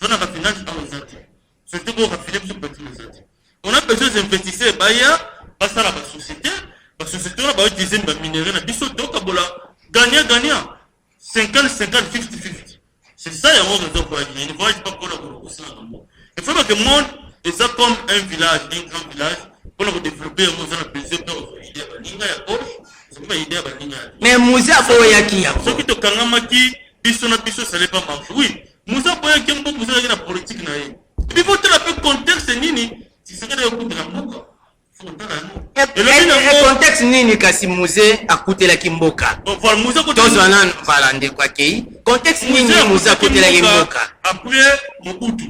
On a raffinage dans les Antilles. Surtout pour raffiner sur le pétrole des Antilles. On a besoin d'investir parce que la société va utiliser des minéraux gagnant 50-50, 50-50. C'est ça, il y a un raison pour il ne voyage pas pour le il faut que le monde est ça comme un village, un grand village, pour développer un monde dans le mais Moussa Boyaki, ce qui te kangamaki, biso, ça n'est pas marché. Oui, Moussa Boyaki, on peut poser la politique. Puis vous avez le contexte, nini. Et contexte nini kasi Mouze akutela kimboka tozwana vala ndeko akei contexte nini Mouze akutela kimboka après Mobutu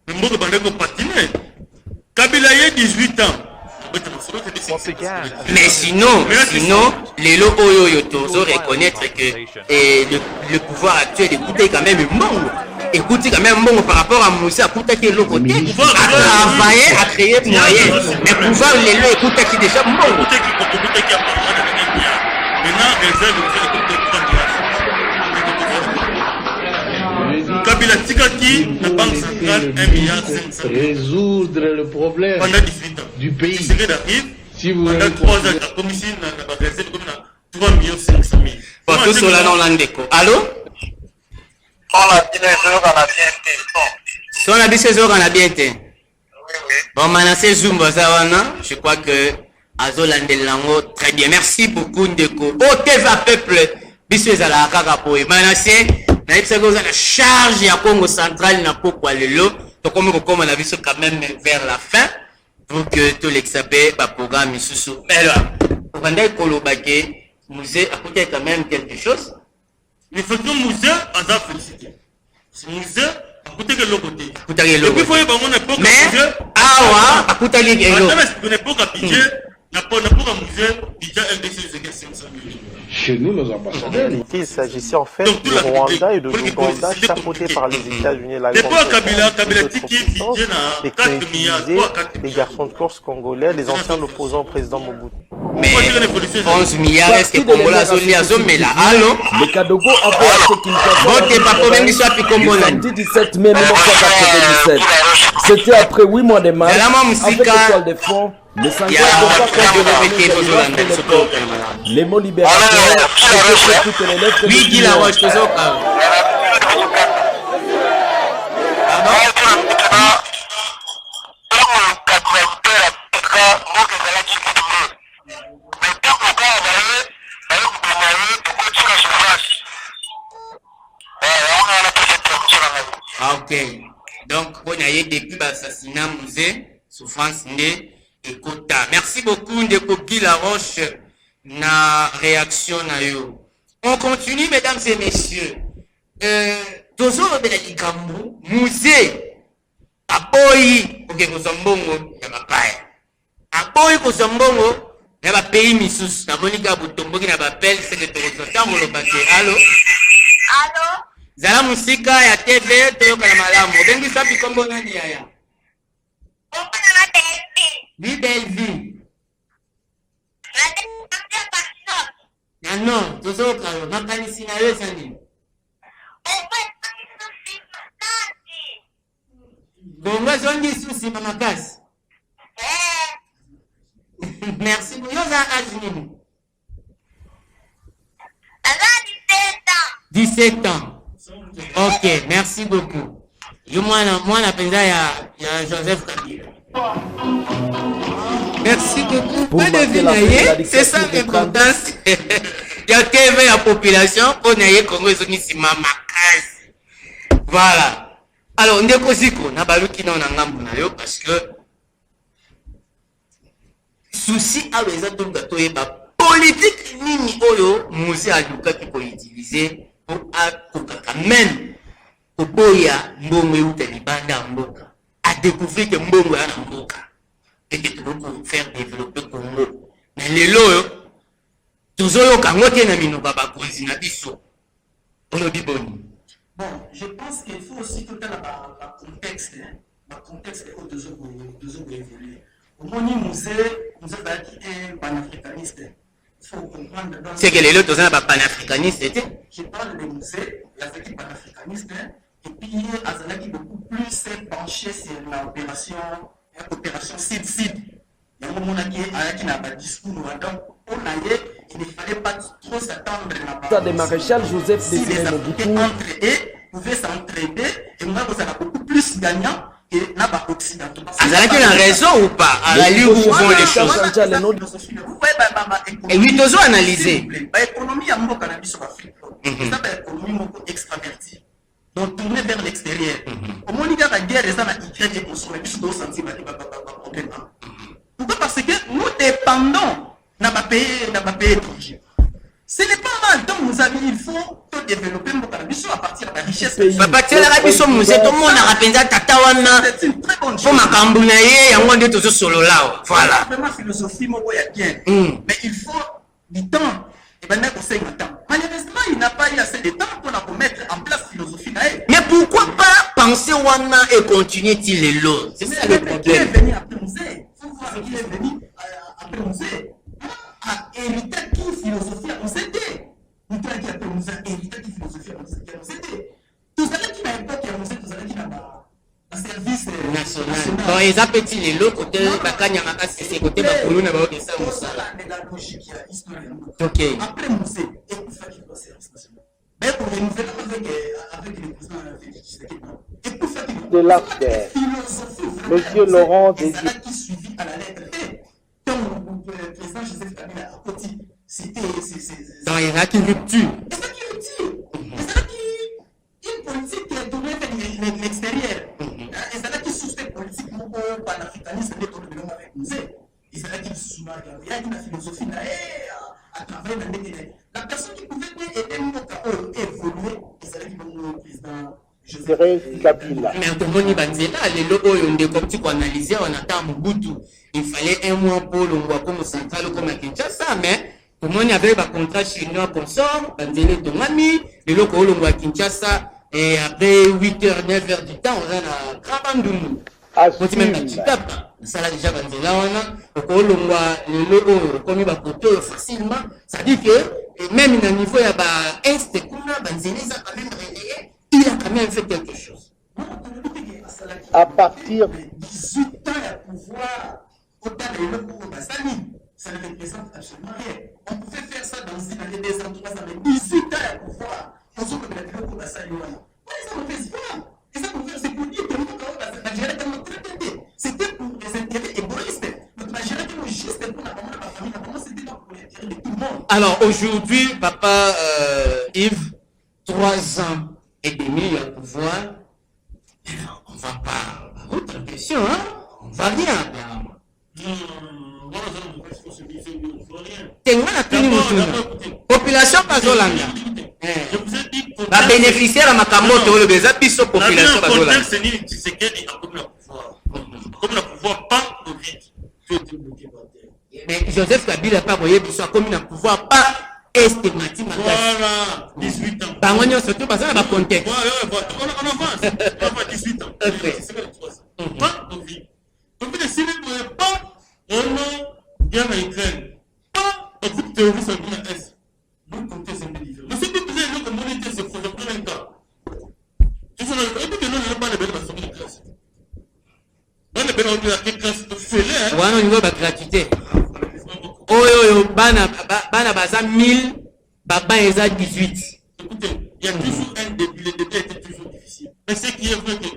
mboka bandeko patiner Kabila ye 18 ans Mais sinon, les lots Oyo Tozo reconnaître que le pouvoir actuel écoutez quand même bon. Écoutez quand même bon par rapport à Moussa, écoutez que l'autre côté a travaillé, a créé moyen. Mais pouvoir les lots écoutez qui déjà bon. Maintenant, réserve Kabila Tikaki, la Banque centrale, 1,5 milliard. Résoudre le problème pendant 18 ans du pays. Ce qui arrive, si vous pendant 3 ans, la commission n'a pas versé 3 millions 500 000. Pour tout cela dans l'Andeco. Allô? On a dit ces jours, on a bien été. Bon, Manassé Zumba Zawana, je crois que Azolandelango, très bien. Merci beaucoup, Ndeko. Au TVA Peuple, Bissou Zala Kakapoe. Manassé, na la charge ya Congo central na pokwa lelo. Donc, comme on a vu quand même vers la fin. Donc, tout l'exabé, pas programme, sous. Mais alors, on va dire que le musée a peut-être quand même quelque chose. Les photos musée, on a félicité. Ce musée, a coûté que l'autre côté. Et puis, il faut y avoir une époque. Mais, ah, a coûté les gars. Une époque à budget, n'a pas un musée, budget LDC, c'est 500 millions. Chez nous, nos ambassadeurs. Il s'agissait en fait du Rwanda et de l'Ouganda, chapeautés par les États-Unis et la Grande-Bretagne, et qui ont utilisé les garçons de course congolais, les anciens opposants au président Mobutu. Mais 11 milliards, est-ce que Congola mais là, allô? Le Kadogo avait acheté Kinshasa le samedi 17 mai 1997. C'était après 8 mois de marche, avec l'étoile de fond, le sanglier de les mots libérateurs, c'était toutes les lettres de l'Union. Ok. Donc, on a eu depuis l'assassinat musée, souffrance née et quota. Merci beaucoup de Koki La Roche, na réaction na yo. On continue, mesdames et messieurs. Toujours le Likambo, musée, aboyi, ok, Kozambongo, Yamapaya. Aboyi Kozambongo, Yaba pays missus, na Monika Butombo, qui n'a pas appelé, c'est que tu ressortes, mon lobate. Allô? Allô? Zala musika ya TV toyoka na malamu. Bengi sapi kombo nani yaya? Kombo na Delvi. Delvi. Na Delvi. Non, tozoka yo. Makanisi na yo sani. Bongo zongi susi mamakasi. Merci beaucoup. Yo za azini. Aza 17 ans. 17 ans. Ok, merci beaucoup. Moi, penza ya Joseph Kabila. Merci beaucoup. Vous deviner, c'est ça l'importance. Il y a TV la population, on a eu Congo et Mamakasi. Voilà. Alors, on est Ziko, na baluki na ngambu na yo parce que souci à les autres gâteaux et politique nini oyo musée a duka qui peut utiliser pour quand même au boya mbongo euta libanda mboka a découvrir que mbongo ya mboka et que tu peux faire développer Congo mais les loyo tozoyo kango te na mino baba kozi na biso ono biboni. Bon, je pense qu'il faut aussi tout le contexte, le contexte est deux autres évoluer. Au moins, musée est panafricaniste. Il faut comprendre. C'est que les autres sont panafricanistes. Je parle des musées, il y avait des panafricanistes, et puis Azanaki beaucoup plus s'est penché sur l'opération Sud-Sud. Il y a un moment qui n'a pas de discours, donc il ne fallait pas trop s'attendre à des maréchal Joseph Désiré Mobutu pouvaient s'entraider et moi vous avez beaucoup plus gagnant que n'a occidentaux. Azalaki na raison ou pas? À la lieu où vont les choses. Et oui, toujours analyser. L'économie à mon cannabis sur Afrique. C'est une économie extravertie. Donc tourner vers l'extérieur. Au moins il y a la guerre et ça n'a Ukraine et construit plus de sentiments problème. Pourquoi? Parce que nous dépendons n'a pas payé étranger. Ce n'est pas mal. Donc, nous avons, il faut développer mon cannabis biso à partir de la richesse. Papa tiens la rabiso musée tout le monde a rapenza tata wana. C'est une très bonne chose. Pour makambu na ye yango nde tozo solo là. Voilà. Vraiment philosophie moko ya bien. Mais il faut du temps. Et ben conseil maintenant. Malheureusement, il n'a pas eu assez de temps pour mettre en place philosophie na. Mais pourquoi pas penser wana et continuer-t-il les lots? C'est ça le problème. Il est venu après musée. Faut voir qu'il est venu après musée. À hériter qui philosophie à musée. Nous qui après musée hériter qui philosophie à musée. Tout ça qui n'a pas qui a musée, tout ça qui n'a pas service national. Bon, ils appellent les lots côté bakanya makasi c'est côté bakulu na ba ça musala. La logique historique. OK. Après musée et pour faire qu'il doit service national. Mais pour renouveler avec le président Félix et pour faire de l'AFDER, Monsieur Laurent Désir. qui suivi à la lettre comme le président Joseph Kabila a petit c'était dans il y a qui rupture. Et ça qui rupture. Et ça qui une politique qui est tournée vers l'extérieur. Et ça qui soutient politique panafricaniste de problème avec nous. Et ça qui sous il y a une philosophie là à travers la personne qui pouvait aider nous à évoluer et ça qui va nous président Joseph Kabila. Mais Antoine Banzela, les logos ont des comme tu peux analyser, on attend Mobutu. Il fallait un mois pour le mois comme central comme à Kinshasa, mais tout le monde avait un contrat chinois comme ça, Banzela de Mami, les logos au mois Kinshasa, et après 8h, 9h du temps, on a Krabandounou. Quand même la Chitap, ça là déjà Banzela, on a, au mois, les logos, comme il va porter facilement, ça dit que, même à niveau, il y a un stécuna, Banzela, ça a quand même réveillé. Il a quand même fait quelque chose. À partir de 18 ans à pouvoir, autant de l'eau pour Bassani, ça ne représente absolument rien. On pouvait faire ça dans une année, 2 ans, 3 ans, mais 18 ans à pouvoir, on se connaît l'eau pour Bassani. Ça ne fait pas. Et ça pour faire, c'est pour dire que nous, Algérie est notre traité. C'était pour les intérêts égoïstes. Notre Algérie est juste pour la famille, c'était pas pour l'intérêt de tout le monde. Alors aujourd'hui, papa Yves, 3 ans et demi au pouvoir, on va pas autre question, hein? On va rien. Population Pazolanda. La bénéficiaire à Makamoto, le béza piso population Pazolanda. Comme le pouvoir pas Covid. Mais Joseph Kabila pas voyé piso comme un pouvoir pas estigmatique. Voilà, 18 ans. Bangonio surtout parce que la contexte. On avance. On avance 18 ans. C'est 3 ans. Pas Covid. Covid est signé pas on guerre en Ukraine. Pas un groupe terroriste en Est. Donc, comme c'est un peu différent. Mais c'est que vous avez comme on était, c'est pour le premier cas. Tu sais, on a dit que nous n'avons pas les belles façons de classe. On a bien entendu la classe de fêlée. Ouais, on y va la gratuité. Oh, bana baza 1000, baba eza 18. Écoutez, il y a toujours un début, le début était toujours difficile. Mais ce qui est vrai que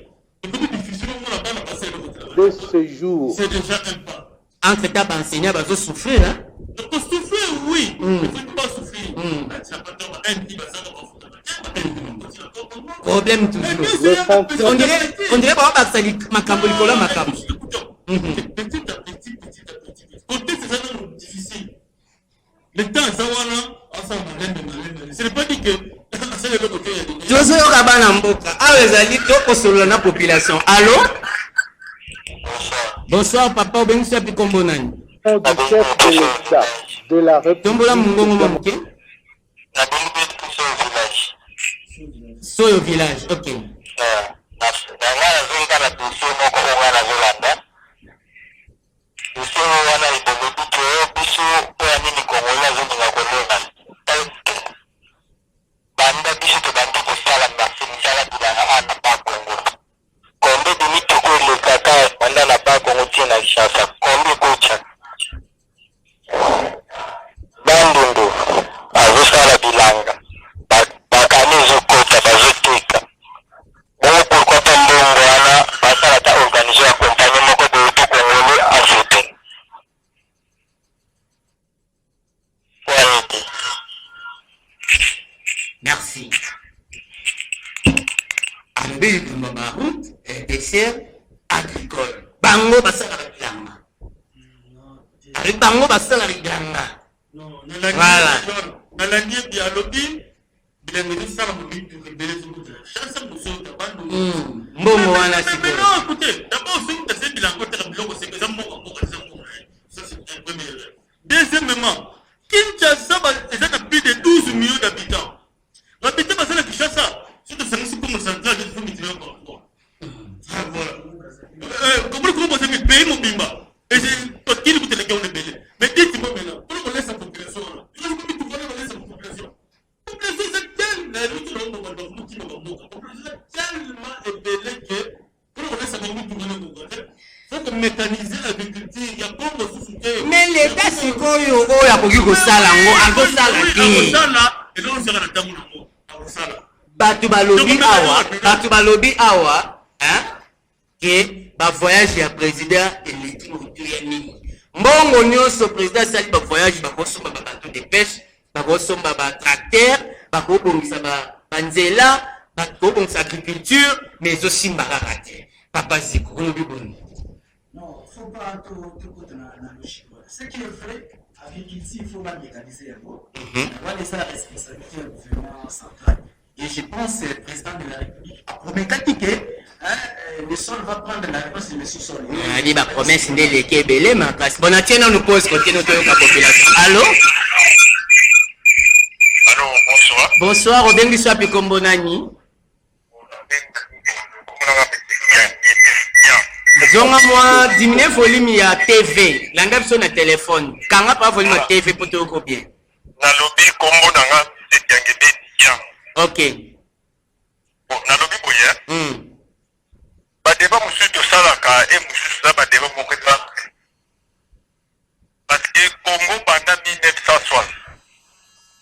le début difficile, on n'a pas passé le travail. De ce jour. C'est déjà un pas. Entre ta enseignant, bazo souffrir, hein? On peut souffrir, oui. Il ne faut pas souffrir. Problème toujours. On dirait pas que ça dit Makambo Nicolas Makambo. Petit à petit. Côté, c'est ça difficile. Le temps, ça va là, ce n'est pas dit que c'est le côté. José Okabana Mboka, Awezali, Toko Solo na population. Allô? Bonsoir, papa, Obengusia Pikombonani. Du chef de l'État de la République. Tombola Mungongo Mamuke? Soyo village, ok. Merci. Albi de ma route est dessert agricole. Bango basala riganga. Avec bango basala riganga. Voilà. Dans la nièce de Alobi, mbongo wana sikoyo. Non, écoutez, d'abord, si vous avez bilan, c'est que ça c'est première. Deuxièmement, Kinshasa, ils ont plus de 12 millions d'habitants. L'habitant, c'est la Kinshasa. C'est le comme central, il faut mettre encore. Comment vous avez payé mon bimba? Et c'est parce qu'il vous télégué, on est belé. Mais dites-moi maintenant, pourquoi on laisse la population là? Il faut que vous laissez la population. La population, c'est tellement ébélé que pourquoi on laisse la population? Il faut que mécaniser l'agriculture. Il y a pas de souci. Mais l'État, c'est quoi? Il y a beaucoup de salles. Et là, on sera dans le temps. Batu balobi awa, hein? Que ba voyage ya président eleki motuya nini. Mbongo nyonso président sali ba voyage ba kosomba ba bateau de pêche, ba kosomba ba tracteur, ba kobongisa ba nzela, ba kobongisa agriculture, mais aussi mbarakate. Papa Ziko, on obi boni. Non, faut pas tout dans la logique. Ce qui est vrai, agriculture, il faut pas mécaniser un mot. On va laisser la responsabilité au gouvernement central. Et je pense que le président de la République a promis que le sol va prendre la réponse de M. Sol. On a dit la promesse n'est les Kébélé, mais bon, on nous pose côté notre population. Allô? Allô, bonsoir. Bonsoir, Robin Bissou Pikombo Nani. Zonga moi, diminuer volume ya TV. Langa biso na téléphone. Kanga pas volume ya TV pour te bien. Na lobby kombo nanga c'est Yangebe Tian. Ok. Bon, na lobby boye. Ba débat monsieur to salaka et monsieur ça ba débat mon président. Parce que Congo pendant 1960.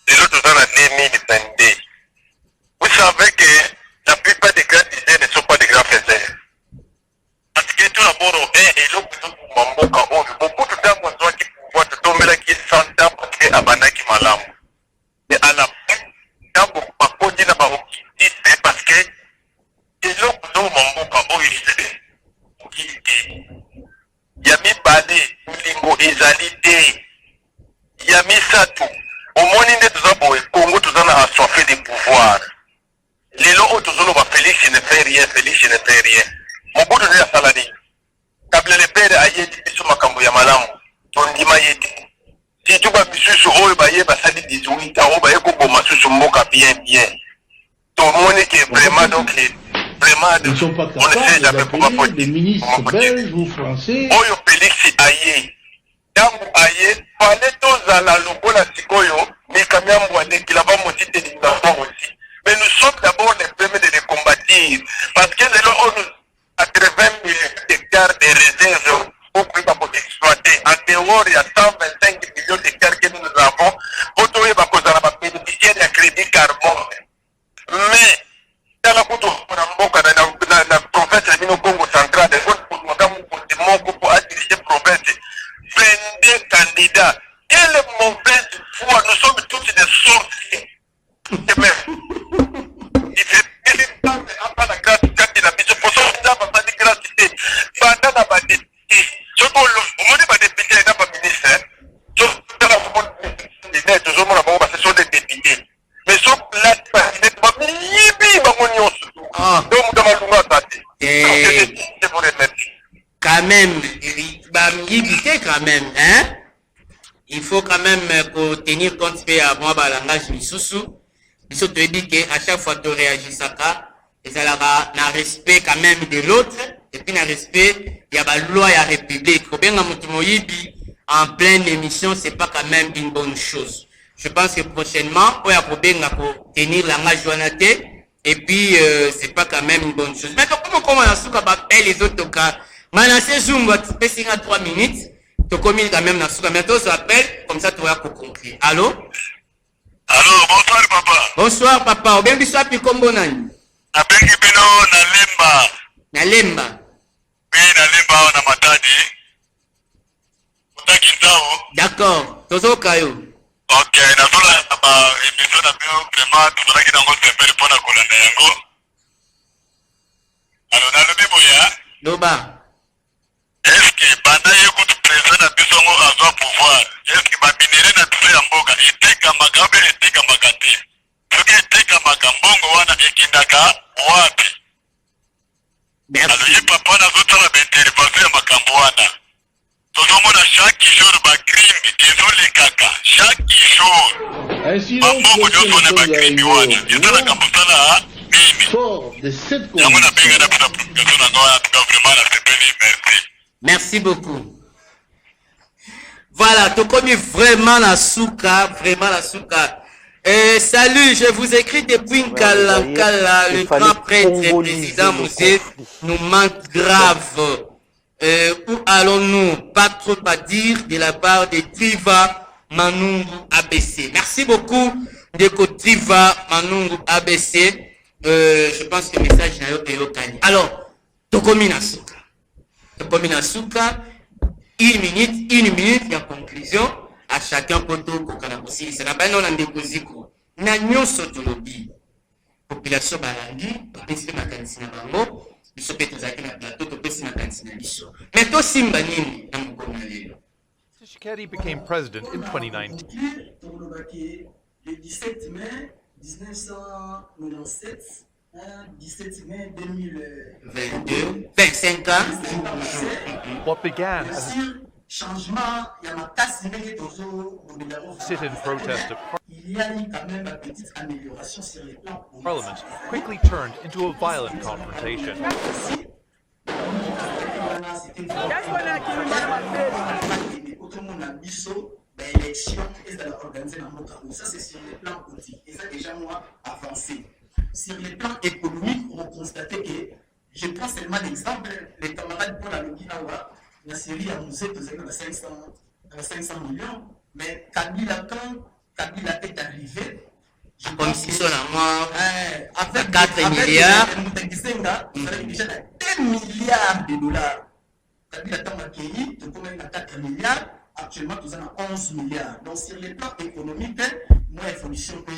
Et l'autre dans l'année 2022. Vous savez que la plupart des grands diseurs ne sont pas des grands faiseurs. Parce que tout d'abord, et l'autre, beaucoup de temps, on doit pouvoir te tomber là qui est sans temps parce que Abanaki Malam. Et à la fin, quand on va pas dire c'est parce que l'autre, on il y a mis Bali, Lingo, Ezalité, il y a mis ça tout. Au moins, il y a tout Congo, tout ça a assoiffé des pouvoirs. Les lots, tout ça, Félix ne fait rien, Félix ne fait rien. Mon bout de la salade. Kable le père a yé dit sur ma cambo ya malamu. Ton dima yé dit. Si tu vas bisou sur eux, bah yé bah ça dit 18 ans, bah yé qu'on massou sur moka bien. Ton monde qui est vraiment donc vraiment. Ils ne sont pas capables d'appeler les ministres belges ou français. Oyo Félix aye. Tangu aye, fallait tous à la logo la sikoyo, mais quand même moi dès qu'il a pas motivé des aussi. Mais nous sommes d'abord les premiers de les combattre. Parce que les lois à 80 millions d'hectares de réserves pour exploiter. En dehors, il y a 125 millions d'hectares que nous avons. Autour, il y a bénéficiaires de crédit carbone. Mais, dans la province de Congo central, pour diriger la province, 22 candidats. Quelle mauvaise foi, nous sommes tous des sorciers. Quand même, quand même, hein? Il faut quand même tenir compte à moi, le langage Missoussou. Il faut te dire qu'à chaque fois que tu réagis, ça et ça a un respect quand même de l'autre, et puis un respect, il y a la loi et la République. En pleine émission, c'est pas quand même une bonne chose. Je pense que prochainement, on va tenir la majorité, et puis c'est pas quand même une bonne chose. Mais comment on a les autres cas? Manassé Zoom, tu peux signer à 3 minutes, tu communiques quand même dans ce cas. Maintenant, on s'appelle, comme ça tu vas conclure. Allô? Allô, bonsoir papa. Bonsoir papa. Bien bisous puis combo nani. Abengi bino na Lemba. Na Lemba. Oui, na Lemba na Matadi. Mutaki ndao. D'accord. Tozo kayo. OK, na tola ba émission na bio vraiment tozalaki nango tempere pona kolanda yango. Alors na lobi boya. Loba. Est-ce que pendant que président na biso ngo azwa pouvoir, est-ce que ba minere na biso ya mboka eteka magabe eteka magate. Ce qui eteka kindaka wapi. Alors, papa n'a pas la intervention à Makambouana. Tozomona chaque jour ma crime, désolé kaka, chaque jour. Ainsi donc, fort de cette conviction. Merci beaucoup. Voilà, tu connais vraiment la souka, vraiment la souka. Salut, je vous écris depuis Nkalankala, le grand prêtre président Mouzé nous manque grave. Où allons-nous? Pas trop à dire de la part de Triva Manungu ABC. Merci beaucoup de Triva Manungu ABC. Je pense que le message est au Kani. Alors, Tokomina Souka. Tokomina Souka, une minute, il y a conclusion. À chacun poto kokana aussi c'est la bande on a déposiko na nyonso tolobi population balangi topesi makanisi na bango biso pe tozaki na plateau topesi makanisi na biso mais to simba nini na mokolo lelo. Tshisekedi became president in 2019. Le 17 mai 1997 17 mai 2022 25 ans. What began as a changement, il y a ma tasse sit-in protest at il y a eu quand même une petite amélioration sur les plans. Parliament quickly turned into a violent confrontation. Ça c'est sur les plans politiques et ça déjà moi avancé. Sur les plans économiques, on constate que je prends seulement l'exemple, les camarades pour la Luginawa. La série a musée de 500 millions, mais Kabila, quand Kabila est arrivé, comme si son amour avec 4 milliards, il fallait déjà 2 milliards de dollars. Kabila a accueilli, tout comme 4 milliards, actuellement nous avons 11 milliards. Donc sur les plans économiques, moi, information que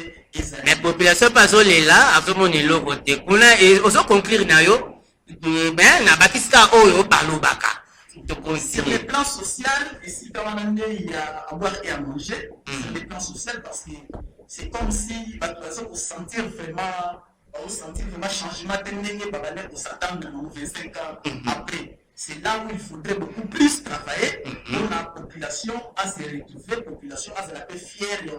la population passe là, avec mon élo côté. On a aussi conclure nayo, ben na Batista Oyo Balobaka. Sur les plans sociaux, ici, il y a à boire et à manger. Sur les plans sociaux, parce que c'est comme si, pour sentir vraiment changement, pour s'attendre dans 25 ans après. C'est là où il faudrait beaucoup plus travailler pour la population à se retrouver, la population à se rappeler fière de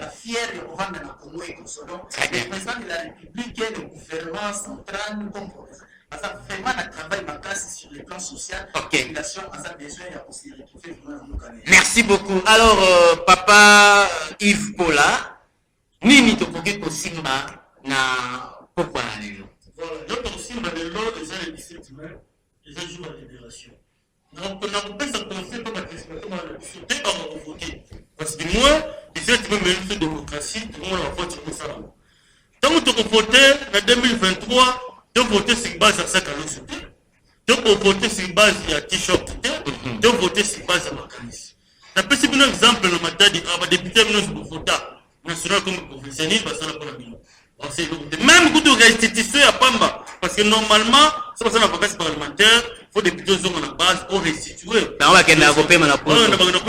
la fière de Rwanda na Congo et Kosovo. Le président de la République et le gouvernement central nous comprennent. Parce que vraiment, le travail ma classe sur le plan social, la population a besoin de se retrouver vraiment. Merci beaucoup. Alors, papa Yves Paula, nini tokoki kosimba na pourquoi lelo? Voilà, donc aussi, les 17 mai, les jours à libération. Donc, on a coupé sa pensée comme la participation à la mission. Dès qu'on va voter, parce que moi, les 17 mai, même une démocratie, tout le monde a voté comme ça. Tant que tu as voté en 2023, tu as voté sur base à sac à l'eau. Tu as voté sur base à t-shirt. Tu as voté sur base à macanis. Tu as pris un exemple, le matin, des députés, nous voter national comme professionnel, parce qu'on a pas la bilan. Même coup de restitution à Pamba, parce que normalement, c'est pas ça la vacance parlementaire, il faut des députés sur la base pour restituer. On va qu'elle n'a pas payé ma pote.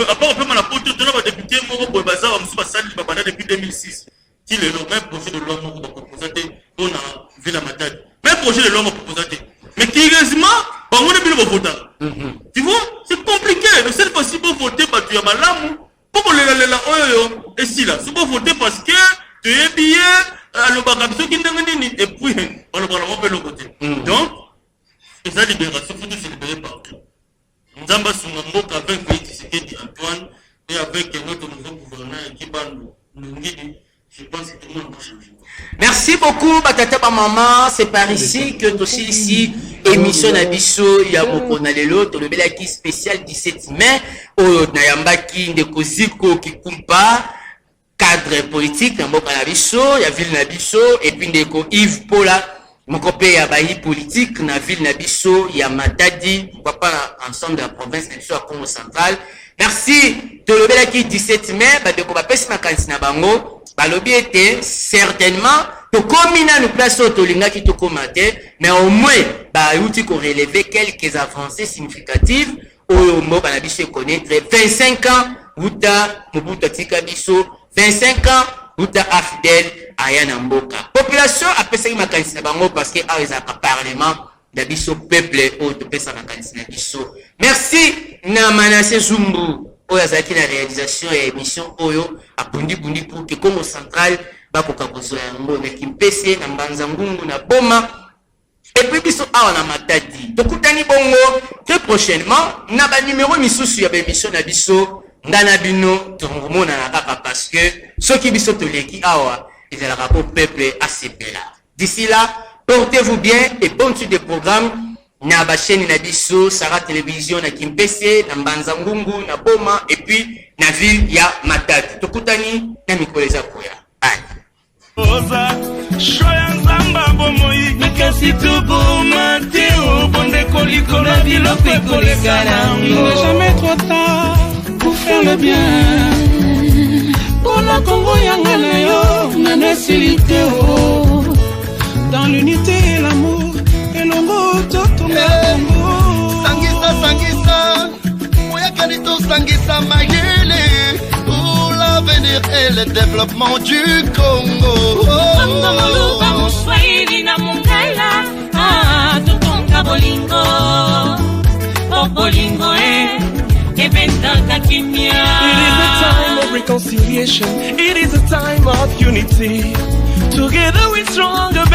À part payé ma pote, tu as des députés pour bazar, on se passe depuis 2006. Qui le même projet de loi qu'on a proposé, on a vu la matade. Même projet de loi qu'on a proposé. Mais curieusement, on a vu le vote. Tu vois, c'est compliqué. Mais cette fois-ci, pour voter, tu as mal l'âme. Pour le et si là, c'est pour voter parce que tu es bien. Et puis, on le prend de l'autre côté. Donc, la libération, il faut se libérer partout. Nous avons Sungambo avec Tshisekedi Antoine et avec notre nouveau gouverneur qui va nous guider. Je pense que tout le monde va changer. Merci beaucoup, Batata Maman. C'est par ici que aussi ici, émission Nabiso, Yamoko Nalelo, le Belaki spécial 17 mai, au Nayambaki, Ndekoziko, Kikumpa. Cadre politique dans Mboka Nabiso, il y a ville Nabiso, et puis ndeko Yves Paula, mon copain y a bailli politique dans ville Nabiso, il y a Matadi, papa ensemble de la province Nabiso à Congo central. Merci de le qui 17 mai, bah de quoi pèse ma candidature na bango, bah lobby était certainement to komina nous place au tolinga qui to komate, mais au moins bah outil qu'on relever quelques avancées significatives au Mboka Nabiso connaître 25 ans Wuta Mobutu Tika Biso 25 ans, uta afidèle aya na mboka population apesaki makanisi na bango parce que awa ezalaka parlement na biso peuple oyo topesaka makanisi na biso. Merci na Manassé Zumbu oyo azalaki na réalisation ya émission oyo abundi pour que Congo Central bakoka kozwa yango na Kimpese na Mbanza Ngungu na Boma. Et puis biso awa na Matadi tokutani bongo très prochainement na ba numéro misusu ya ba émission na biso ngana bino tongomona na kaka parce que ceux qui biso toleki awa ezalaka pour peuple asepela. D'ici là, portez-vous bien et bonne suite de programme na ba chaîne na biso Sara Télévision na Kimpese na Mbanza Ngungu na Boma et puis na ville ya Matadi tokutani na mikoleza koya. Oza shoya nzamba bomoi mikasi tubu mateo bonde koliko na biloko ekolekana. Il n'est jamais trop tard pour faire le bien. Pour la Congo yangana yo na nesilite o. Dans l'unité et l'amour et l'ongo totonga Congo. Sangisa moyakanito sangisa mayele. L'avenir et le développement du Congo. Congo moluka muswahili na mungala tutonga bolingo bolingo ebentaka kimia. It is a time of reconciliation. It is a time of unity. Together we're stronger.